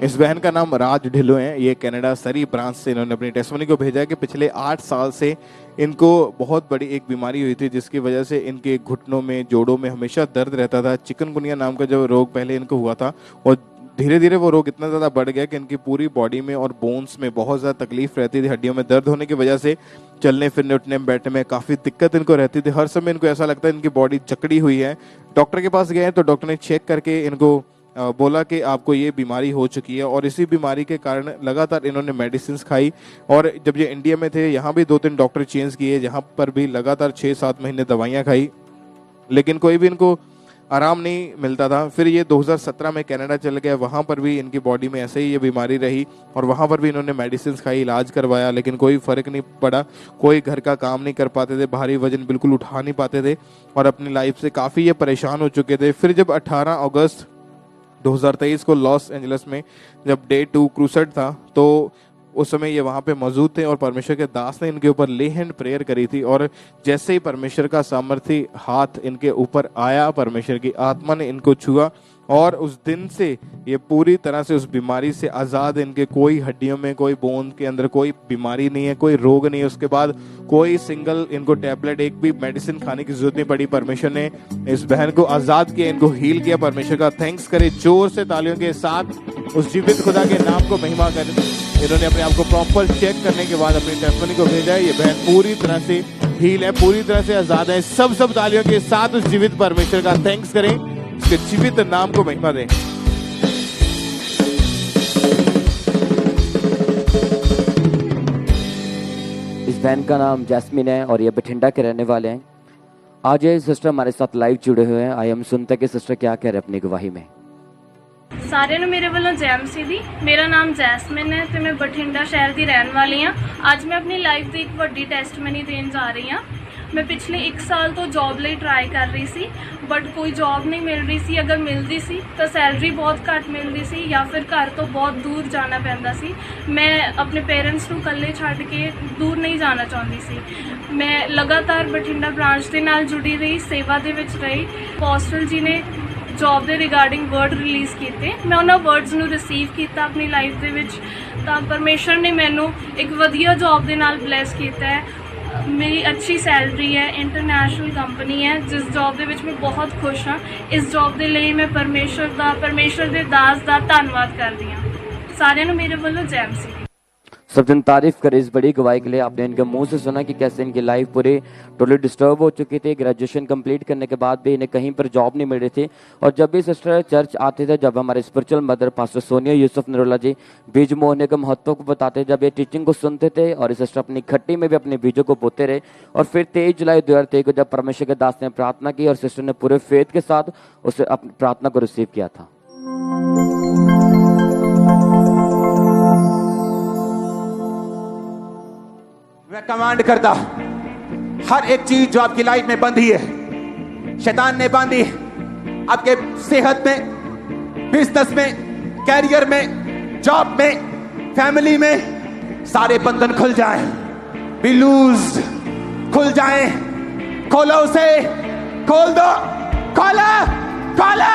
इस बहन का नाम राज ढिल्लो है। ये कनाडा सरी ब्रांच से इन्होंने अपनी टेस्टिमनी को भेजा है कि पिछले 8 साल से इनको बहुत बड़ी एक बीमारी हुई थी, जिसकी वजह से इनके घुटनों में, जोड़ों में हमेशा दर्द रहता था। चिकनगुनिया नाम का जो रोग पहले इनको हुआ था और धीरे धीरे वो रोग इतना ज़्यादा बढ़ गया कि इनकी पूरी बॉडी में और बोन्स में बहुत ज़्यादा तकलीफ रहती थी। हड्डियों में दर्द होने की वजह से चलने फिरने, उठने बैठने में काफ़ी दिक्कत इनको रहती थी। हर समय इनको ऐसा लगता है इनकी बॉडी जकड़ी हुई है। डॉक्टर के पास गए तो डॉक्टर ने चेक करके इनको बोला कि आपको ये बीमारी हो चुकी है और इसी बीमारी के कारण लगातार इन्होंने मेडिसिन खाई। और जब ये इंडिया में थे यहाँ भी 2-3 डॉक्टर चेंज किए, जहाँ पर भी लगातार 6-7 महीने दवाइयाँ खाई, लेकिन कोई भी इनको आराम नहीं मिलता था। फिर ये 2017 में कनाडा चले गए, वहाँ पर भी इनकी बॉडी में ऐसे ही ये बीमारी रही और वहाँ पर भी इन्होंने मेडिसिन खाई, इलाज करवाया, लेकिन कोई फ़र्क नहीं पड़ा। कोई घर का काम नहीं कर पाते थे, भारी वजन बिल्कुल उठा नहीं पाते थे और अपनी लाइफ से काफ़ी ये परेशान हो चुके थे। फिर जब 18 अगस्त 2023 को लॉस एंजलिस में जब डे 2 क्रूसेड था तो उस समय ये वहाँ पे मौजूद थे और परमेश्वर के दास ने इनके ऊपर ले हैंड प्रेयर करी थी। और जैसे ही परमेश्वर का सामर्थी हाथ इनके ऊपर आया, परमेश्वर की आत्मा ने इनको छुआ और उस दिन से ये पूरी तरह से उस बीमारी से आज़ाद। इनके कोई हड्डियों में, कोई बोन के अंदर कोई बीमारी नहीं है, कोई रोग नहीं है। उसके बाद कोई सिंगल इनको टैबलेट, एक भी मेडिसिन खाने की जरूरत नहीं पड़ी। परमेश्वर ने इस बहन को आज़ाद किया, इनको हील किया। परमेश्वर का थैंक्स करें जोर से तालियों के साथ। उस जीवित खुदा के नाम को महिमा करें। इन्होंने अपने आप को प्रॉपर चेक करने के बाद अपनी टेस्टिमनी को भेजा है। ये बहन पूरी तरह से हील है, पूरी तरह से आज़ाद है। सब तालियों के साथ उस जीवित परमेश्वर का थैंक्स करें, उसके जीवित नाम को महिमा दें। इस बहन का नाम जैस्मिन है और ये बठिंडा के रहने वाले हैं। आज ये सिस्टर हमारे साथ लाइव जुड़े हुए हैं। आइए हम सुनते हैं कि सिस्टर क्या कह रहे हैं अपनी गवाही में। सारे ਨੂੰ ਮੇਰੇ ਵੱਲੋਂ ਜੈ ਮਸੀਹ ਦੀ। ਮੇਰਾ ਨਾਮ ਜੈਸਮਿਨ ਹੈ ਤੇ ਮੈਂ ਬਠਿੰਡਾ ਸ਼ਹਿਰ ਦੀ ਰਹਿਣ ਵਾਲੀ ਹਾਂ। ਅੱਜ ਮੈਂ ਆਪਣੀ ਲਾਈਫ ਦੀ ਇੱਕ ਵੱਡੀ ਟੈਸਟਮਨੀ ਦੇਣ ਜਾ ਰਹੀ ਹਾਂ। मैं पिछले 1 साल तो जॉब ਲਈ ट्राई कर रही सी बट कोई जॉब नहीं मिल रही सी। अगर मिलती सी तो सैलरी बहुत घट मिलती सी या फिर घर तो बहुत दूर जाना पैंदा सी। मैं अपने पेरेंट्स ਨੂੰ ਇਕੱਲੇ ਛੱਡ ਕੇ दूर नहीं जाना ਚਾਹੁੰਦੀ ਸੀ। मैं लगातार बठिंडा ब्रांच ਦੇ ਨਾਲ जुड़ी रही, सेवा ਦੇ ਵਿੱਚ ਰਹੀ। ਅਪੋਸਟਲ ਜੀ ਨੇ जॉब ਦੇ ਰਿਗਾਰਡਿੰਗ ਵਰਡ ਰਿਲੀਜ਼ ਕੀਤੇ। ਮੈਂ ਉਹਨਾਂ ਵਰਡਸ ਨੂੰ ਰਿਸੀਵ ਕੀਤਾ ਆਪਣੀ ਲਾਈਫ ਦੇ ਵਿੱਚ ਤਾਂ ਪਰਮੇਸ਼ਰ ਨੇ ਮੈਨੂੰ ਇੱਕ ਵਧੀਆ ਜॉब ਦੇ ਨਾਲ ਬਲੈਸ ਕੀਤਾ ਹੈ। मेरी अच्छी सैलरी है, इंटरनेशनल कंपनी है जिस जॉब ਦੇ ਵਿੱਚ मैं बहुत खुश हाँ। इस जॉब ਦੇ ਲਈ मैं परमेश्वर ਦੇ ਦਾਸ ਦਾ ਧੰਨਵਾਦ करती हाँ। सारिਆਂ ਨੂੰ मेरे ਵੱਲੋਂ जय मसीह। सब जन तारीफ करे इस बड़ी गवाही के लिए। आपने इनके मुंह से सुना कि कैसे इनकी लाइफ पूरी टोटली डिस्टर्ब हो चुकी थी। ग्रेजुएशन कंप्लीट करने के बाद भी इन्हें कहीं पर जॉब नहीं मिल रही थी और जब भी सिस्टर चर्च आते थे, जब हमारे spiritual mother pastor Sonia Yusuf Narola ji बीज बोने के महत्व को बताते, जब ये टीचिंग को सुनते थे और सिस्टर अपनी खट्टी में भी अपने बीजों को बोते रहे। और फिर 23 जुलाई 2023 को जब परमेश्वर के दास ने प्रार्थना की और सिस्टर ने पूरे फेथ के साथ उसे अपनी प्रार्थना को रिसीव किया था। मैं कमांड करता, हर एक चीज जो आपकी लाइफ में बंधी है, शैतान ने बांधी, आपके सेहत में, बिजनेस में, कैरियर में, जॉब में, फैमिली में, सारे बंधन खुल जाएं, बी लूज, खुल जाएं। खोलो उसे, खोल दो, खोलो, खोलो।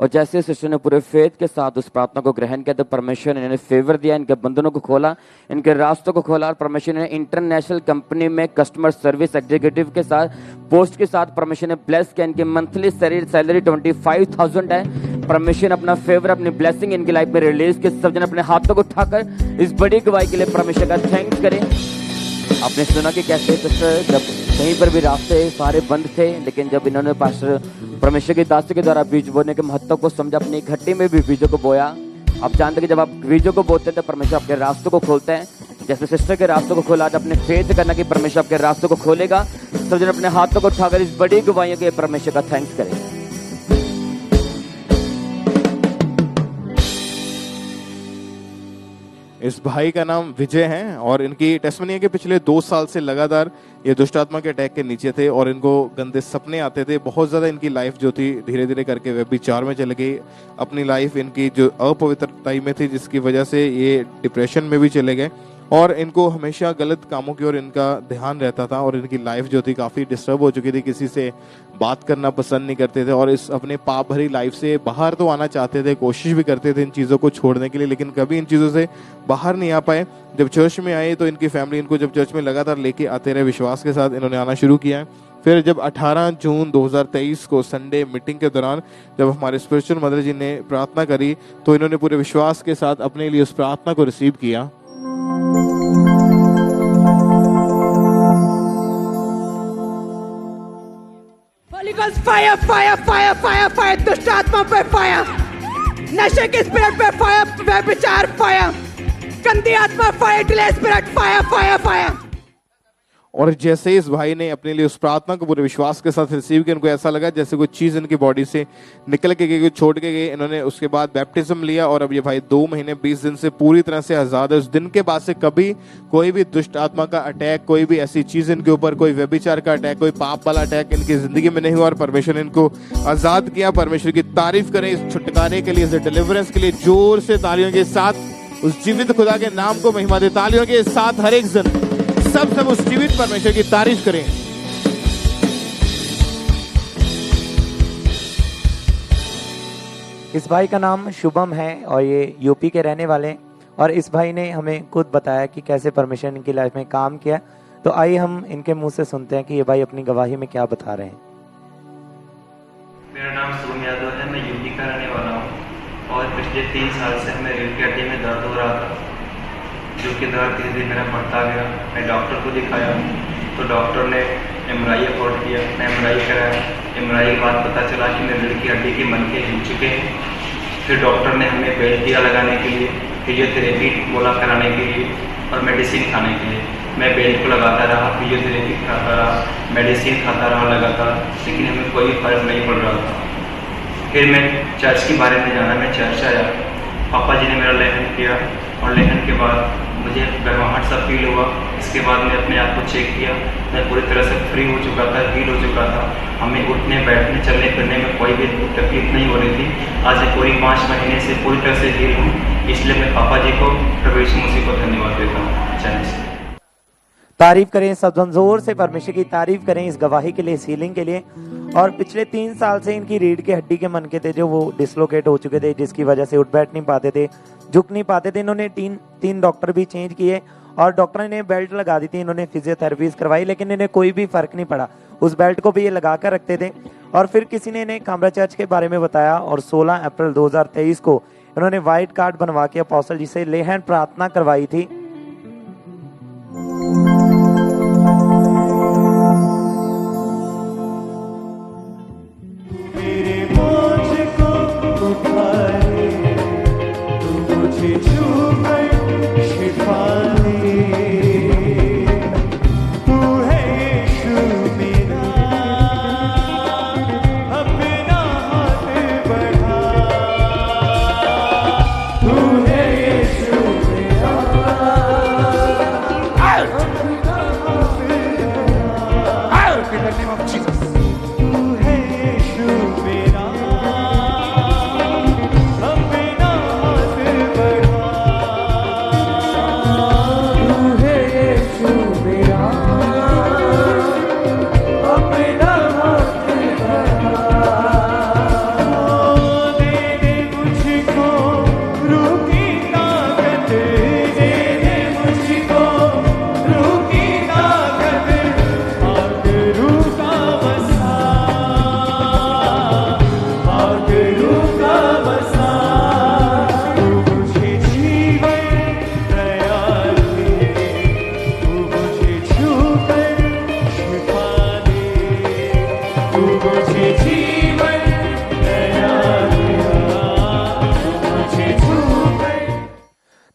और जैसे सिस्टर ने पूरे फेथ के साथ उस प्रार्थना को ग्रहण किया तो परमेश्वर ने इन्हें फेवर दिया, इनके बंधनों को खोला, इनके रास्तों को खोला और परमेश्वर ने इंटरनेशनल कंपनी में कस्टमर सर्विस एग्जीक्यूटिव के साथ पोस्ट के साथ परमेश्वर ने ब्लेस किया। इनकी मंथली सैलरी 25,000 है। परमेश्वर ने अपना फेवर, अपनी ब्लेसिंग इनकी लाइफ में रिलीज के सब जन अपने हाथों को उठाकर इस बड़ी गवाही के लिए परमेश्वर का थैंक्स करें। आपने सुना कि कैसे सिस्टर जब कहीं पर भी रास्ते सारे बंद थे, लेकिन जब इन्होंने पास्टर परमेश्वर की दासी के द्वारा बीज बोने के महत्व को समझा, अपनी घट्टी में भी बीजों को बोया। आप जानते हैं कि जब आप बीजों को बोते हैं तो परमेश्वर आपके रास्तों को खोलते हैं। जैसे सिस्टर के रास्तों को खोला, आज अपने फेथ करना कि परमेश्वर आपके रास्तों को खोलेगा। सब जन अपने हाथों को उठाकर इस बड़ी गवाहियों के परमेश्वर का थैंक्स करें। इस भाई का नाम विजय है और इनकी टेस्टमनी है कि पिछले 2 साल से लगातार ये दुष्ट आत्मा के अटैक के नीचे थे और इनको गंदे सपने आते थे। बहुत ज़्यादा इनकी लाइफ जो थी धीरे धीरे करके व्यभिचार में चली गई। अपनी लाइफ इनकी जो अपवित्रताई में थी, जिसकी वजह से ये डिप्रेशन में भी चले गए और इनको हमेशा गलत कामों की ओर इनका ध्यान रहता था और इनकी लाइफ जो थी काफ़ी डिस्टर्ब हो चुकी थी। किसी से बात करना पसंद नहीं करते थे और इस अपने पाप भरी लाइफ से बाहर तो आना चाहते थे, कोशिश भी करते थे इन चीज़ों को छोड़ने के लिए, लेकिन कभी इन चीज़ों से बाहर नहीं आ पाए। जब चर्च में आए तो इनकी फैमिली इनको जब चर्च में लगातार लेके आते रहे, विश्वास के साथ इन्होंने आना शुरू किया। फिर जब 18 जून 2023 को संडे मीटिंग के दौरान जब हमारे स्पिरिचुअल मदर जी ने प्रार्थना करी तो इन्होंने पूरे विश्वास के साथ अपने लिए उस प्रार्थना को रिसीव किया। Holy Ghost fire, fire, fire, fire, fire, दुष्ट आत्मा पे फायर, नशे के स्पिरिट पे फायर, व्यभिचार फायर, गंदी आत्मा fire, delay spirit fire, fire, fire. और जैसे इस भाई ने अपने लिए उस प्रार्थना को पूरे विश्वास के साथ रिसीव किया, इनको ऐसा लगा जैसे कोई चीज़ इनकी बॉडी से निकल के गई, छोड़ के गई। इन्होंने उसके बाद बैप्टिज्म लिया और अब ये भाई 2 महीने 20 दिन से पूरी तरह से आज़ाद है। उस दिन के बाद से कभी कोई भी दुष्ट आत्मा का अटैक, कोई भी ऐसी चीज़ इनके ऊपर, कोई व्यभिचार का अटैक, कोई पाप वाला अटैक इनकी ज़िंदगी में नहीं हुआ और परमेश्वर ने इनको आज़ाद किया। परमेश्वर की तारीफ करें इस छुटकारे के लिए, इस डिलीवरेंस के लिए। जोर से तालियों के साथ उस जीवित खुदा के नाम को महिमा दे। तालियों के साथ हर एक जन सब उस जीवित परमेश्वर की तारीफ करें। इस भाई का नाम शुभम है और ये यूपी के रहने वाले, और इस भाई ने हमें खुद बताया कि कैसे परमेश्वर इनकी लाइफ में काम किया। तो आइए हम इनके मुंह से सुनते हैं कि ये भाई अपनी गवाही में क्या बता रहे हैं। मेरा नाम शुभम यादव है, मैं यूपी का रहने वाला हूँ और पिछले 3 साल से मेरे रीढ़ की हड्डी में दर्द हो रहा था, जो कि दर्द धीरे धीरे मेरा बढ़ता गया। मैं डॉक्टर को दिखाया तो डॉक्टर ने MRI रिपोर्ट किया, मैं MRI कराया। MRI के बाद पता चला कि मेरे रीढ़ की हड्डी के मनके हिल चुके हैं। फिर डॉक्टर ने हमें बेल्ट दिया लगाने के लिए, फिजियोथेरेपी बोला कराने के लिए और मेडिसिन खाने के लिए। मैं बेल्ट को लगाता रहा, फिजियोथेरेपी खाता रहा, मेडिसिन खाता रहा लगातार, लेकिन हमें कोई फर्क नहीं पड़ रहा था। फिर मैं चर्च के बारे में जाना, मैं चर्च आया, पापा जी ने मेरा लेहन किया और लेहन के बाद मुझे गर्माहट सा फील हुआ। इसके बाद मैं अपने आप को चेक किया, मैं पूरी तरह से फ्री हो चुका था, हील हो चुका था। हमें उठने बैठने चलने फिरने में कोई भी तकलीफ नहीं हो रही थी। आज मैं पूरी 5 महीने से पूरी तरह से हील हूँ, इसलिए मैं पापा जी को, प्रभु यीशु मसीह को धन्यवाद देता हूँ। जय तारीफ करें, सब जोर से परमेश्वर की तारीफ करें इस गवाही के लिए, इस हीलिंग के लिए। और पिछले 3 साल से इनकी रीढ़ के हड्डी के मनके थे जो वो डिसलोकेट हो चुके थे, जिसकी वजह से उठ बैठ नहीं पाते थे, झुक नहीं पाते थे। इन्होंने 3 डॉक्टर भी चेंज किए और डॉक्टर ने बेल्ट लगा दी थी, इन्होंने फिजियोथेरेपीज करवाई, लेकिन इन्हें कोई भी फर्क नहीं पड़ा। उस बेल्ट को भी ये लगा कर रखते थे। और फिर किसी ने इन्हें कामरा चर्च के बारे में बताया और 16 अप्रैल 2023 को इन्होंने व्हाइट कार्ड बनवा के अपोस्टल जी से लेहन प्रार्थना करवाई थी।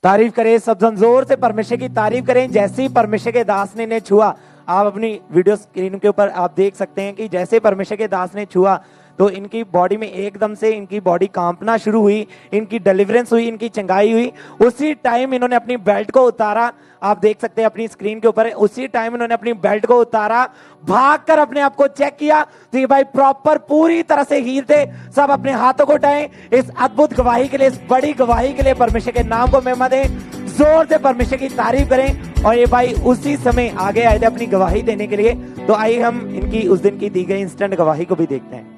तारीफ करें सब जन, जोर से परमेश्वर की तारीफ करें। जैसे ही परमेश्वर के दास ने इन्हें छुआ, आप अपनी वीडियो स्क्रीन के ऊपर आप देख सकते हैं कि जैसे परमेश्वर के दास ने छुआ तो इनकी बॉडी में एकदम से इनकी बॉडी कांपना शुरू हुई, इनकी डिलीवरेंस हुई, इनकी चंगाई हुई। उसी टाइम इन्होंने अपनी बेल्ट को उतारा, आप देख सकते हैं अपनी स्क्रीन के ऊपर, उसी टाइम इन्होंने अपनी बेल्ट को उतारा, भागकर अपने आप को चेक किया तो ये भाई प्रॉपर पूरी तरह से हील थे। सब अपने हाथों को उठाएं इस अद्भुत गवाही के लिए, इस बड़ी गवाही के लिए। परमेश्वर के नाम को महिमा दें, जोर से परमेश्वर की तारीफ करें। और ये भाई उसी समय आगे आए थे अपनी गवाही देने के लिए। तो आइए हम इनकी उस दिन की दी गई इंस्टेंट गवाही को भी देखते हैं।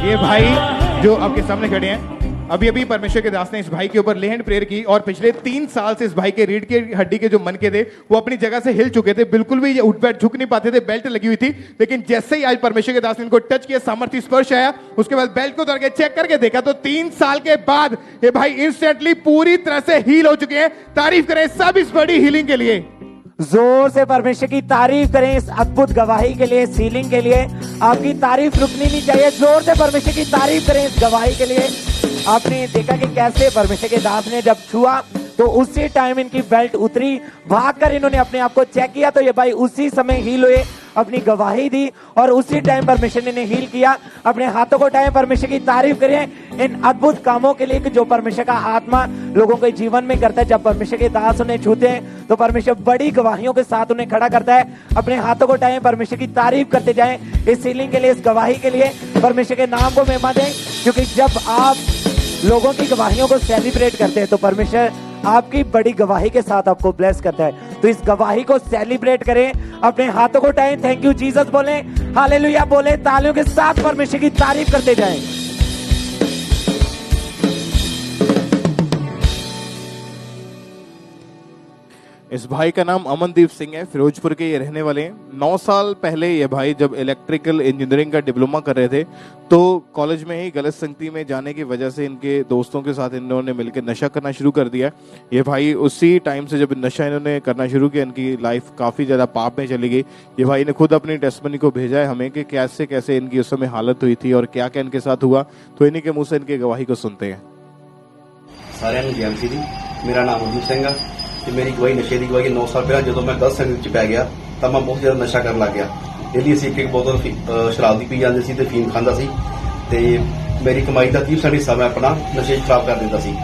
ये भाई जो आपके सामने खड़े हैं, अभी अभी परमेश्वर के दास ने इस भाई के ऊपर ले हैंड प्रेयर की और पिछले 3 साल से इस भाई के रीढ़ की हड्डी के जो मनके थे वो अपनी जगह से हिल चुके थे, बिल्कुल भी ये उठ बैठ झुक नहीं पाते थे, बेल्ट लगी हुई थी। लेकिन जैसे ही आज परमेश्वर के दास ने इनको टच किया, सामर्थ्य स्पर्श आया, उसके बाद बेल्ट को उतार के चेक करके देखा तो 3 साल के बाद ये भाई इंस्टेंटली पूरी तरह से हील हो चुके हैं। तारीफ करें सब इस बड़ी हीलिंग के लिए। जोर से परमेश्वर की तारीफ करें इस अद्भुत गवाही के लिए, सीलिंग के लिए। आपकी तारीफ रुकनी नहीं चाहिए। जोर से परमेश्वर की तारीफ करें इस गवाही के लिए। आपने देखा कि कैसे परमेश्वर के दास ने जब छुआ तो उसी टाइम इनकी बेल्ट उतरी, भागकर इन्होंने अपने आप को चेक किया तो ये भाई उसी समय हील हुए, अपनी गवाही दी और उसी टाइम परमेश्वर ने इन्हें हील किया। अपने हाथों को उठाएं, परमेश्वर की तारीफ करें इन अद्भुत कामों के लिए कि जो परमेश्वर का आत्मा लोगों के जीवन में करता है। जब परमेश्वर के दास उन्हें छूते हैं तो परमेश्वर बड़ी गवाहियों के साथ उन्हें खड़ा करता है। अपने हाथों को उठाएं, परमेश्वर की तारीफ करते जाएं इस हीलिंग के लिए, इस गवाही के लिए। परमेश्वर के नाम को महिमा दें, क्योंकि जब आप लोगों की गवाहियों को सेलिब्रेट करते हैं तो परमेश्वर आपकी बड़ी गवाही के साथ आपको ब्लेस करता है। तो इस गवाही को सेलिब्रेट करें, अपने हाथों को उठाएं, थैंक यू जीसस बोलें, हालेलुया बोलें, तालियों के साथ परमेश्वर की तारीफ करते जाएं। इस भाई का नाम अमनदीप सिंह है, फिरोजपुर के ये रहने वाले हैं। 9 साल पहले ये भाई जब इलेक्ट्रिकल इंजीनियरिंग का डिप्लोमा कर रहे थे तो कॉलेज में ही गलत संगति में जाने की वजह से इनके दोस्तों के साथ इन्होंने मिलकर नशा करना शुरू कर दिया। ये भाई उसी टाइम से जब नशा इन्होंने करना शुरू किया, इनकी लाइफ काफ़ी ज़्यादा पाप में चली गई। ये भाई ने खुद अपनी टेस्टमनी को भेजा है हमें कि कैसे कैसे इनकी उस समय हालत हुई थी और क्या क्या इनके साथ हुआ। तो इन्हीं के मुँह से इनकी गवाही को सुनते हैं। सारे जैमसी जी, मेरा नाम अमनदीप सिंह है ਤੇ ਮੇਰੀ ਗਵਾਹੀ ਨਸ਼ੇ ਦੀ ਗਵਾਹੀ 9 ਸਾਲ ਪਹਿਲਾਂ ਜਦੋਂ ਮੈਂ ਗਲਤ ਸੰਗਤ ਵਿੱਚ ਪੈ ਗਿਆ ਤਾਂ ਮੈਂ ਬਹੁਤ ਜ਼ਿਆਦਾ ਨਸ਼ਾ ਕਰਨ ਲੱਗ ਗਿਆ। ਡੇਲੀ ਅਸੀਂ ਇੱਕ ਬੋਤਲ ਸ਼ਰਾਬ ਦੀ ਪੀ ਜਾਂਦੇ ਸੀ ਤੇ ਫੀਮ ਖਾਂਦਾ ਸੀ ਤੇ ਮੇਰੀ ਕਮਾਈ ਦਾ 30% ਹਿੱਸਾ ਮੈਂ ਆਪਣਾ ਨਸ਼ੇ 'ਚ ਖਰਾਬ ਕਰ ਦਿੰਦਾ ਸੀ।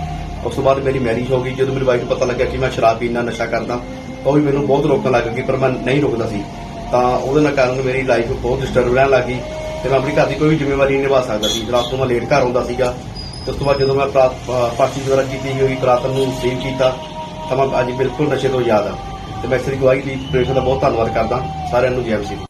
ਉਸ ਤੋਂ ਬਾਅਦ ਮੇਰੀ ਮੈਰਿਜ ਹੋ ਗਈ। ਜਦੋਂ ਮੇਰੀ ਵਾਈਫ ਨੂੰ ਪਤਾ ਲੱਗਿਆ ਕਿ ਮੈਂ ਸ਼ਰਾਬ ਪੀਣਾ, ਨਸ਼ਾ ਕਰਦਾ, ਉਹ ਵੀ ਮੈਨੂੰ ਬਹੁਤ ਰੋਕਣ ਲੱਗ ਗਈ, ਪਰ ਮੈਂ ਨਹੀਂ ਰੁਕਦਾ ਸੀ। ਤਾਂ ਉਹਦੇ ਨਾਲ ਕਾਰਨ ਮੇਰੀ ਲਾਈਫ ਬਹੁਤ ਡਿਸਟਰਬ ਰਹਿਣ ਲੱਗ ਗਈ ਤੇ ਮੈਂ ਆਪਣੀ ਘਰ ਦੀ ਕੋਈ ਵੀ ਜ਼ਿੰਮੇਵਾਰੀ ਨਹੀਂ ਨਿਭਾ ਸਕਦਾ ਸੀ। ਰਾਤ ਨੂੰ ਮੈਂ ਲੇਟ ਘਰ ਆਉਂਦਾ ਸੀਗਾ। ਉਸ ਤੋਂ ਬਾਅਦ ਜਦੋਂ ਮੈਂ ਪਾਰਟੀ ਦੁਆਰਾ ਕੀਤੀ ਹੋਈ ਪ੍ਰਾਰਥਨਾ ਨੂੰ ਸੇਵ ਕੀਤਾ ਤਾਂ ਮੈਂ ਅੱਜ ਬਿਲਕੁਲ ਨਸ਼ੇ ਤੋਂ ਆਜ਼ਾਦ ਹਾਂ। ਤੇ ਮੈਂ ਇਸ ਦੀ ਗਵਾਹੀ ਦੀ ਪ੍ਰੇਸ਼ਰ ਦਾ ਬਹੁਤ ਧੰਨਵਾਦ ਕਰਦਾ ਸਾਰਿਆਂ ਨੂੰ। ਜੈ ਮਸੀਹ।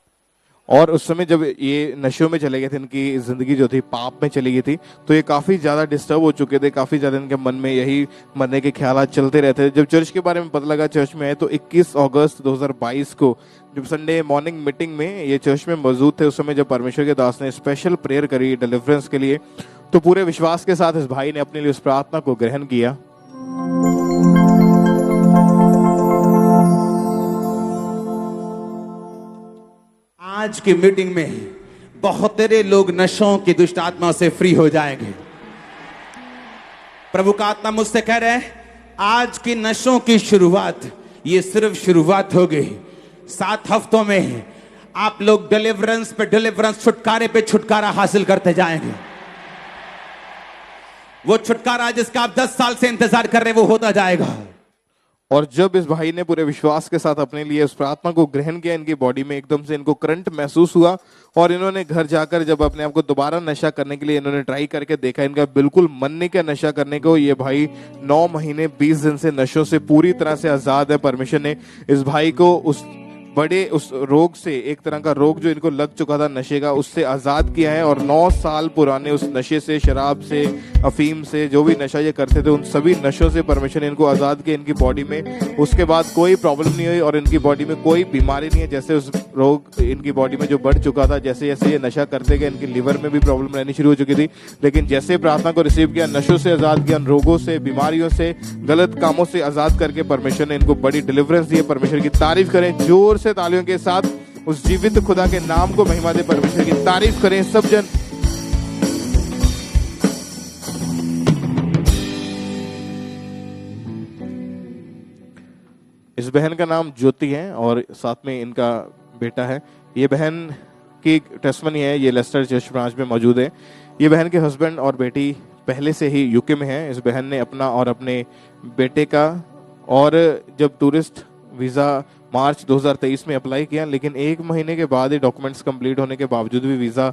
और उस समय जब ये नशों में चले गए थे, इनकी जिंदगी जो थी पाप में चली गई थी, तो ये काफी ज्यादा डिस्टर्ब हो चुके थे। काफी ज्यादा इनके मन में यही मरने के ख्यालात चलते रहते थे। जब चर्च के बारे में पता लगा, चर्च में आए, तो 21 अगस्त 2022 को जब संडे मॉर्निंग मीटिंग में ये चर्च में मौजूद थे, उस समय जब परमेश्वर के दास ने स्पेशल प्रेयर करी डिलीवरेंस के लिए, तो पूरे विश्वास के साथ इस भाई ने अपने लिए उस प्रार्थना को ग्रहण किया। आज की मीटिंग में बहुत तेरे लोग नशों की दुष्ट आत्मा से फ्री हो जाएंगे। प्रभु का आत्मा मुझसे कह रहे हैं, आज की नशों की शुरुआत ये सिर्फ शुरुआत हो गई। 7 हफ्तों में आप लोग डिलीवरेंस पे डिलीवरेंस, छुटकारे पे छुटकारा हासिल करते जाएंगे। वो छुटकारा जिसका आप 10 साल से इंतजार कर रहे हैं वो होता जाएगा। और जब इस भाई ने पूरे विश्वास के साथ अपने लिए उस प्रार्थना को ग्रहण किया, इनकी बॉडी में एकदम से इनको करंट महसूस हुआ और इन्होंने घर जाकर जब अपने आप को दोबारा नशा करने के लिए इन्होंने ट्राई करके देखा, इनका बिल्कुल मन नहीं किया नशा करने को। ये भाई 9 महीने 20 दिन से नशों से पूरी तरह से आजाद है। परमेश्वर ने इस भाई को उस बड़े उस रोग से, एक तरह का रोग जो इनको लग चुका था नशे का, उससे आजाद किया है। और 9 साल पुराने उस नशे से, शराब से, अफीम से, जो भी नशा ये करते थे, उन सभी नशों से परमेश्वर ने इनको आजाद किया। इनकी बॉडी में उसके बाद कोई प्रॉब्लम नहीं हुई और इनकी बॉडी में कोई बीमारी नहीं है। जैसे उस रोग इनकी बॉडी में जो बढ़ चुका था, जैसे जैसे ये नशा करते गए, इनकी लिवर में भी प्रॉब्लम रहनी शुरू हो चुकी थी। लेकिन जैसे प्रार्थना को रिसीव किया, नशों से आजाद किया, रोगों से, बीमारियों से, गलत कामों से आजाद करके परमेश्वर ने इनको बड़ी डिलीवरेंस दी है। परमेश्वर की तारीफ करें जोर से, तालियों के साथ उस जीवित खुदा के नाम को महिमा दे। परमेश्वर की तारीफ करें सब जन। इस बहन का नाम ज्योति है और साथ में इनका बेटा है। ये बहन की टेस्टमनी है, ये लेस्टर चर्च ब्रांच में मौजूद है। ये बहन के हस्बैंड और बेटी पहले से ही यूके में है। इस बहन ने अपना और अपने बेटे का और जब टूरिस्ट वीज़ा मार्च 2023 में अप्लाई किया, लेकिन 1 महीने के बाद ही डॉक्यूमेंट्स कंप्लीट होने के बावजूद भी वीज़ा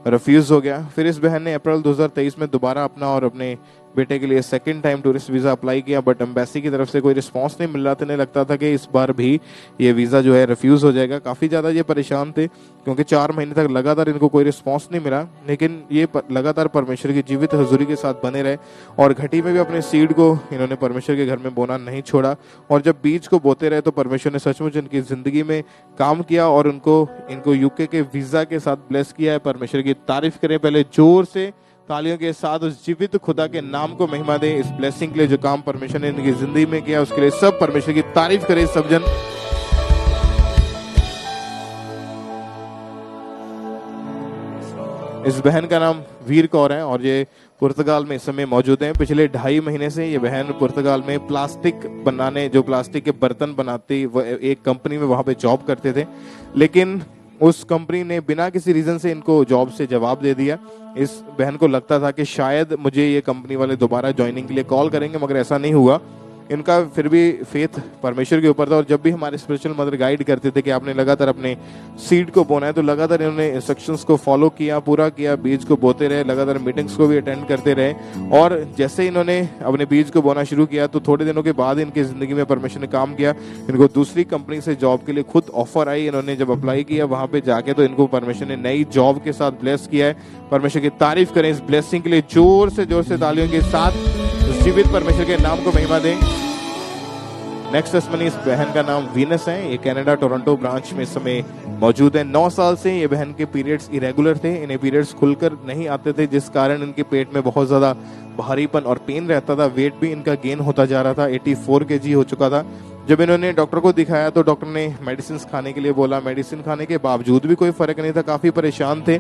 रिफ्यूज़ हो गया। फिर इस बहन ने अप्रैल 2023 में दोबारा अपना और अपने बेटे के लिए second time tourist visa apply किया, बट एम्बेसी की तरफ से कोई रिस्पांस नहीं मिल रहा था। इन्हें लगता था कि इस बार भी ये वीज़ा जो है रिफ्यूज़ हो जाएगा। काफ़ी ज़्यादा ये परेशान थे क्योंकि 4 महीने तक लगातार इनको कोई रिस्पांस नहीं मिला, लेकिन ये लगातार परमेश्वर की जीवित हजूरी के साथ बने रहे और घटी में भी अपने सीड को इन्होंने परमेश्वर के घर में बोना नहीं छोड़ा। और जब बीज को बोते रहे तो परमेश्वर ने सचमुच इनकी ज़िंदगी में काम किया और इनको यूके के वीज़ा के साथ ब्लेस किया है। परमेश्वर की तारीफ करें, पहले जोर से तालियों के साथ उस जीवित खुदा के नाम को महिमा दें। इस ब्लेसिंग के लिए जो काम परमेश्वर ने इनकी जिंदगी में किया उसके लिए सब परमेश्वर की तारीफ करें सब जन। इस बहन का नाम वीर कौर है और ये पुर्तगाल में इस समय मौजूद हैं। पिछले 2.5 महीने से ये बहन पुर्तगाल में प्लास्टिक बनाने, जो प्लास्टिक के बर्तन बनाती वो एक कंपनी में वहां पे जॉब करते थे, लेकिन उस कंपनी ने बिना किसी रीजन से इनको जॉब से जवाब दे दिया। इस बहन को लगता था कि शायद मुझे ये कंपनी वाले दोबारा ज्वाइनिंग के लिए कॉल करेंगे, मगर ऐसा नहीं हुआ। इनका फिर भी फेथ परमेश्वर के ऊपर था और जब भी हमारे स्पिरिचुअल मदर गाइड करते थे कि आपने लगातार अपने सीड को बोना है, तो लगातार इन्होंने इंस्ट्रक्शंस को फॉलो किया, पूरा किया, बीज को बोते रहे, लगातार मीटिंग्स को भी अटेंड करते रहे। और जैसे इन्होंने अपने बीज को बोना शुरू किया तो थोड़े दिनों के बाद इनकी जिंदगी में परमेश्वर ने काम किया। इनको दूसरी कंपनी से जॉब के लिए खुद ऑफर आई। इन्होंने जब अप्लाई किया वहां पे जाके तो इनको परमेश्वर ने नई जॉब के साथ ब्लेस किया है। परमेश्वर की तारीफ करें इस ब्लेसिंग के लिए, जोर से तालियों के साथ जीवित परमेश्वर के नाम को महिमा दें। नेक्स्ट टेस्टमनी, इस बहन का नाम वीनस है। ये कनाडा टोरंटो ब्रांच में इस समय मौजूद है। 9 साल से ये बहन के पीरियड्स इरेगुलर थे, इन्हें पीरियड्स खुलकर नहीं आते थे, जिस कारण इनके पेट में बहुत ज्यादा भारीपन और पेन रहता था। वेट भी इनका गेन होता जा रहा था, 84 kg हो चुका था। जब इन्होंने डॉक्टर को दिखाया तो डॉक्टर ने मेडिसिन खाने के लिए बोला। मेडिसिन खाने के बावजूद भी कोई फर्क नहीं था, काफी परेशान थे।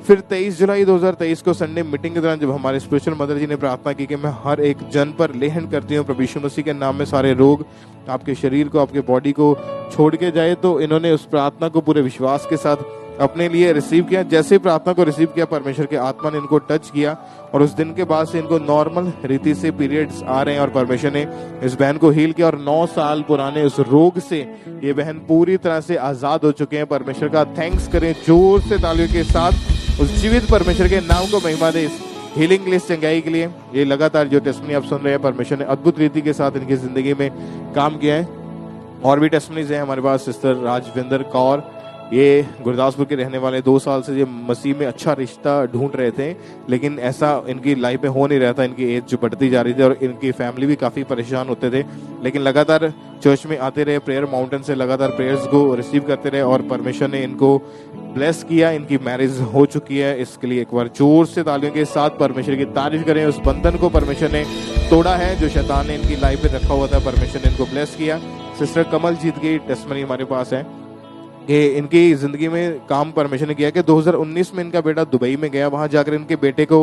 फिर 23 जुलाई 2023 को संडे मीटिंग के दौरान जब हमारे स्पिरिचुअल मदर जी ने प्रार्थना की कि मैं हर एक जन पर लेहन करती हूँ प्रभु यीशु मसीह के नाम में सारे रोग आपके शरीर को, आपके बॉडी को छोड़ के जाए, तो इन्होंने उस प्रार्थना को पूरे विश्वास के साथ अपने लिए रिसीव किया। जैसे ही प्रार्थना को रिसीव किया, परमेश्वर के आत्मा ने इनको टच किया और उस दिन के बाद से इनको नॉर्मल रीति से पीरियड्स आ रहे हैं और परमेश्वर ने इस बहन को हील किया और 9 साल पुराने उस रोग से ये बहन पूरी तरह से आजाद हो चुके हैं। परमेश्वर का थैंक्स करें जोर से तालियों के साथ, उस जीवित परमेश्वर के नाम को महिमा दे इस हीलिंग के लिए, चंगाई के लिए। ये लगातार जो टेस्टमनी आप सुन रहे हैं, परमेश्वर ने अद्भुत रीति के साथ इनकी जिंदगी में काम किया है। और भी टेस्टमनीज हैं हमारे पास। सिस्टर राजविंदर कौर, ये गुरदासपुर के रहने वाले, 2 साल से ये मसीह में अच्छा रिश्ता ढूंढ रहे थे, लेकिन ऐसा इनकी लाइफ में हो नहीं रहा था। इनकी एज जो बढ़ती जा रही थी और इनकी फैमिली भी काफी परेशान होते थे, लेकिन लगातार चर्च में आते रहे, प्रेयर माउंटेन से लगातार प्रेयर्स को रिसीव करते रहे और परमेश्वर ने इनको ब्लेस किया। इनकी मैरिज हो चुकी है। इसके लिए एक बार जोर से तालियों के साथ परमेश्वर की तारीफ करें। उस बंधन को परमेश्वर ने तोड़ा है जो शैतान ने इनकी लाइफ में रखा हुआ था, परमेश्वर ने इनको ब्लेस किया। सिस्टर कमल जीत की टेस्टमनी हमारे पास है कि इनकी जिंदगी में काम परमेश्वर ने किया कि 2019 में इनका बेटा दुबई में गया। वहां जाकर इनके बेटे को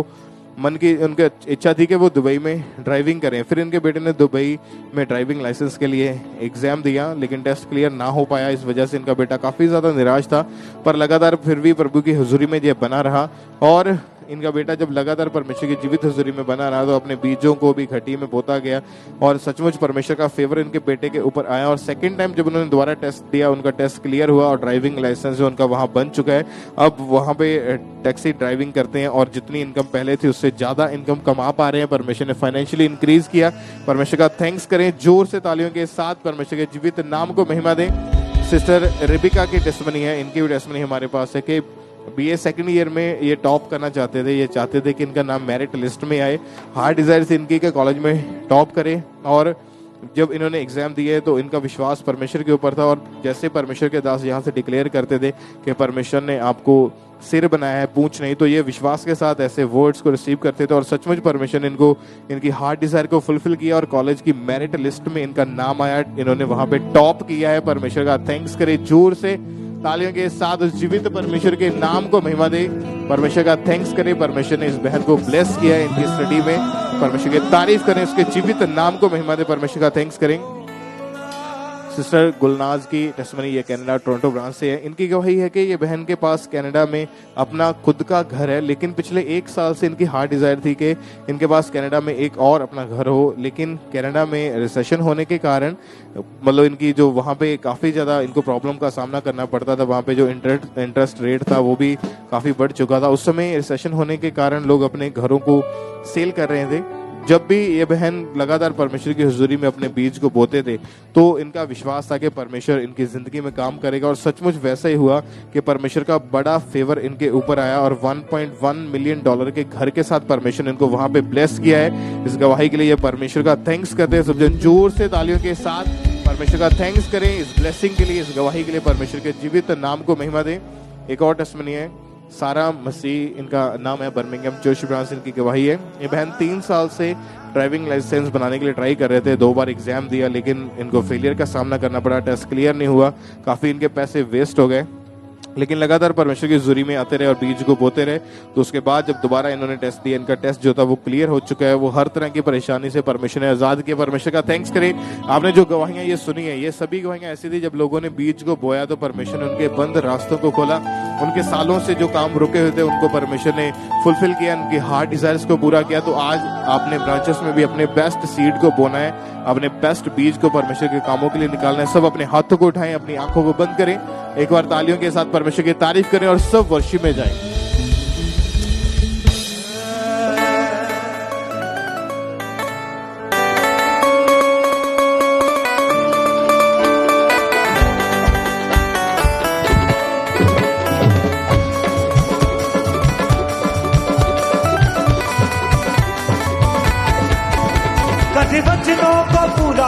उनकी इच्छा थी कि वो दुबई में ड्राइविंग करें। फिर इनके बेटे ने दुबई में ड्राइविंग लाइसेंस के लिए एग्जाम दिया, लेकिन टेस्ट क्लियर ना हो पाया। इस वजह से इनका बेटा काफी ज्यादा निराश था, पर लगातार फिर भी प्रभु की हुजूरी में ये बना रहा। और इनका बेटा जब लगातार परमेश्वर की जीवित हुजूरी में बना रहा तो अपने बीजों को भी घटी में बोता गया और सचमुच परमेश्वर का फेवर इनके बेटे के ऊपर आया। और सेकंड टाइम जब उन्होंने दोबारा टेस्ट दिया, उनका टेस्ट क्लियर हुआ और ड्राइविंग लाइसेंस जो उनका वहां बन चुका है। अब वहां पे टैक्सी ड्राइविंग करते हैं और जितनी इनकम पहले थी उससे ज्यादा इनकम कमा पा रहे हैं। परमेश्वर ने फाइनेंशियली इंक्रीज किया। परमेश्वर का थैंक्स करें जोर से तालियों के साथ, परमेश्वर के जीवित नाम को महिमा दें। सिस्टर रिबिका की टेस्टमनी है, इनकी भी टेस्टमनी हमारे पास है कि BA सेकंड ईयर में ये टॉप करना चाहते थे। ये चाहते थे कि इनका नाम मेरिट लिस्ट में आए। हार्ट डिजायर थी इनकी कि कॉलेज में टॉप करे। और जब इन्होंने एग्जाम दिए तो इनका विश्वास परमेश्वर के ऊपर था और जैसे परमेश्वर के दास यहाँ से डिक्लेयर करते थे कि परमेश्वर ने आपको सिर बनाया है, पूंछ नहीं, तो ये विश्वास के साथ ऐसे वर्ड्स को रिसीव करते थे और सचमुच परमेश्वर ने इनको इनकी हार्ट डिजायर को फुलफिल किया और कॉलेज की मेरिट लिस्ट में इनका नाम आया। इन्होंने वहां पे टॉप किया है। परमेश्वर का थैंक्स करे जोर से तालियों के साथ, उस जीवित परमेश्वर के नाम को महिमा दे। परमेश्वर का थैंक्स करें। परमेश्वर ने इस बहन को ब्लेस किया है इनकी स्टडी में। परमेश्वर की तारीफ करें, उसके जीवित नाम को महिमा दे। परमेश्वर का थैंक्स करें। सिस्टर गुलनाज की टेस्टमनी ये कनाडा टोरंटो ब्रांच से है। इनकी गवाही है कि ये बहन के पास कनाडा में अपना खुद का घर है, लेकिन पिछले 1 साल से इनकी हार्ट डिजायर थी कि इनके पास कनाडा में एक और अपना घर हो, लेकिन कनाडा में रिसेशन होने के कारण मतलब इनकी जो वहाँ पे काफ़ी ज़्यादा इनको प्रॉब्लम का सामना करना पड़ता था। वहाँ पे जो इंटरेस्ट रेट था वो भी काफ़ी बढ़ चुका था। उस समय रिसेशन होने के कारण लोग अपने घरों को सेल कर रहे थे। जब भी ये बहन लगातार परमेश्वर की हुजूरी में अपने बीज को बोते थे तो इनका विश्वास था कि परमेश्वर इनकी जिंदगी में काम करेगा, और सचमुच वैसा ही हुआ कि परमेश्वर का बड़ा फेवर इनके ऊपर आया और $1.1 मिलियन के घर के साथ परमेश्वर इनको वहां पे ब्लेस किया है। इस गवाही के लिए ये परमेश्वर का थैंक्स करते हैं। सब जन जोर से तालियों के साथ परमेश्वर का थैंक्स करें इस ब्लेसिंग के लिए, इस गवाही के लिए। परमेश्वर के जीवित नाम को महिमा दें। एक और टेस्टमनी है, सारा मसीह इनका नाम है, बर्मिंघम चर्च ब्रांच इनकी गवाही है। ये बहन 3 साल से ड्राइविंग लाइसेंस बनाने के लिए ट्राई कर रहे थे, 2 बार एग्जाम दिया लेकिन इनको फेलियर का सामना करना पड़ा, टेस्ट क्लियर नहीं हुआ, काफी इनके पैसे वेस्ट हो गए। लेकिन लगातार परमेश्वर की हुजूरी में आते रहे और बीज को बोते रहे। तो उसके बाद जब दोबारा इन्होंने टेस्ट दिया, इनका टेस्ट जो था वो क्लियर हो चुका है। वो हर तरह की परेशानी से परमेश्वर ने आजाद किया। परमेश्वर का थैंक्स करें। आपने जो गवाहियां ये सुनी है, ये सभी गवाहियां ऐसी थी जब लोगों ने बीज को बोया तो परमेश्वर ने उनके बंद रास्तों को खोला। उनके सालों से जो काम रुके हुए थे उनको परमेश्वर ने फुलफिल किया, उनकी हार्ट डिजायर्स को पूरा किया। तो आज आपने ब्रांचेस में भी अपने बेस्ट सीड को बोना है, अपने बेस्ट बीज को परमेश्वर के कामों के लिए निकालना है। सब अपने हाथों को उठाएं, अपनी आंखों को बंद करें, एक बार तालियों के साथ परमेश्वर की तारीफ करें और सब वर्शिप में जाएं। कभी वचनों को पूरा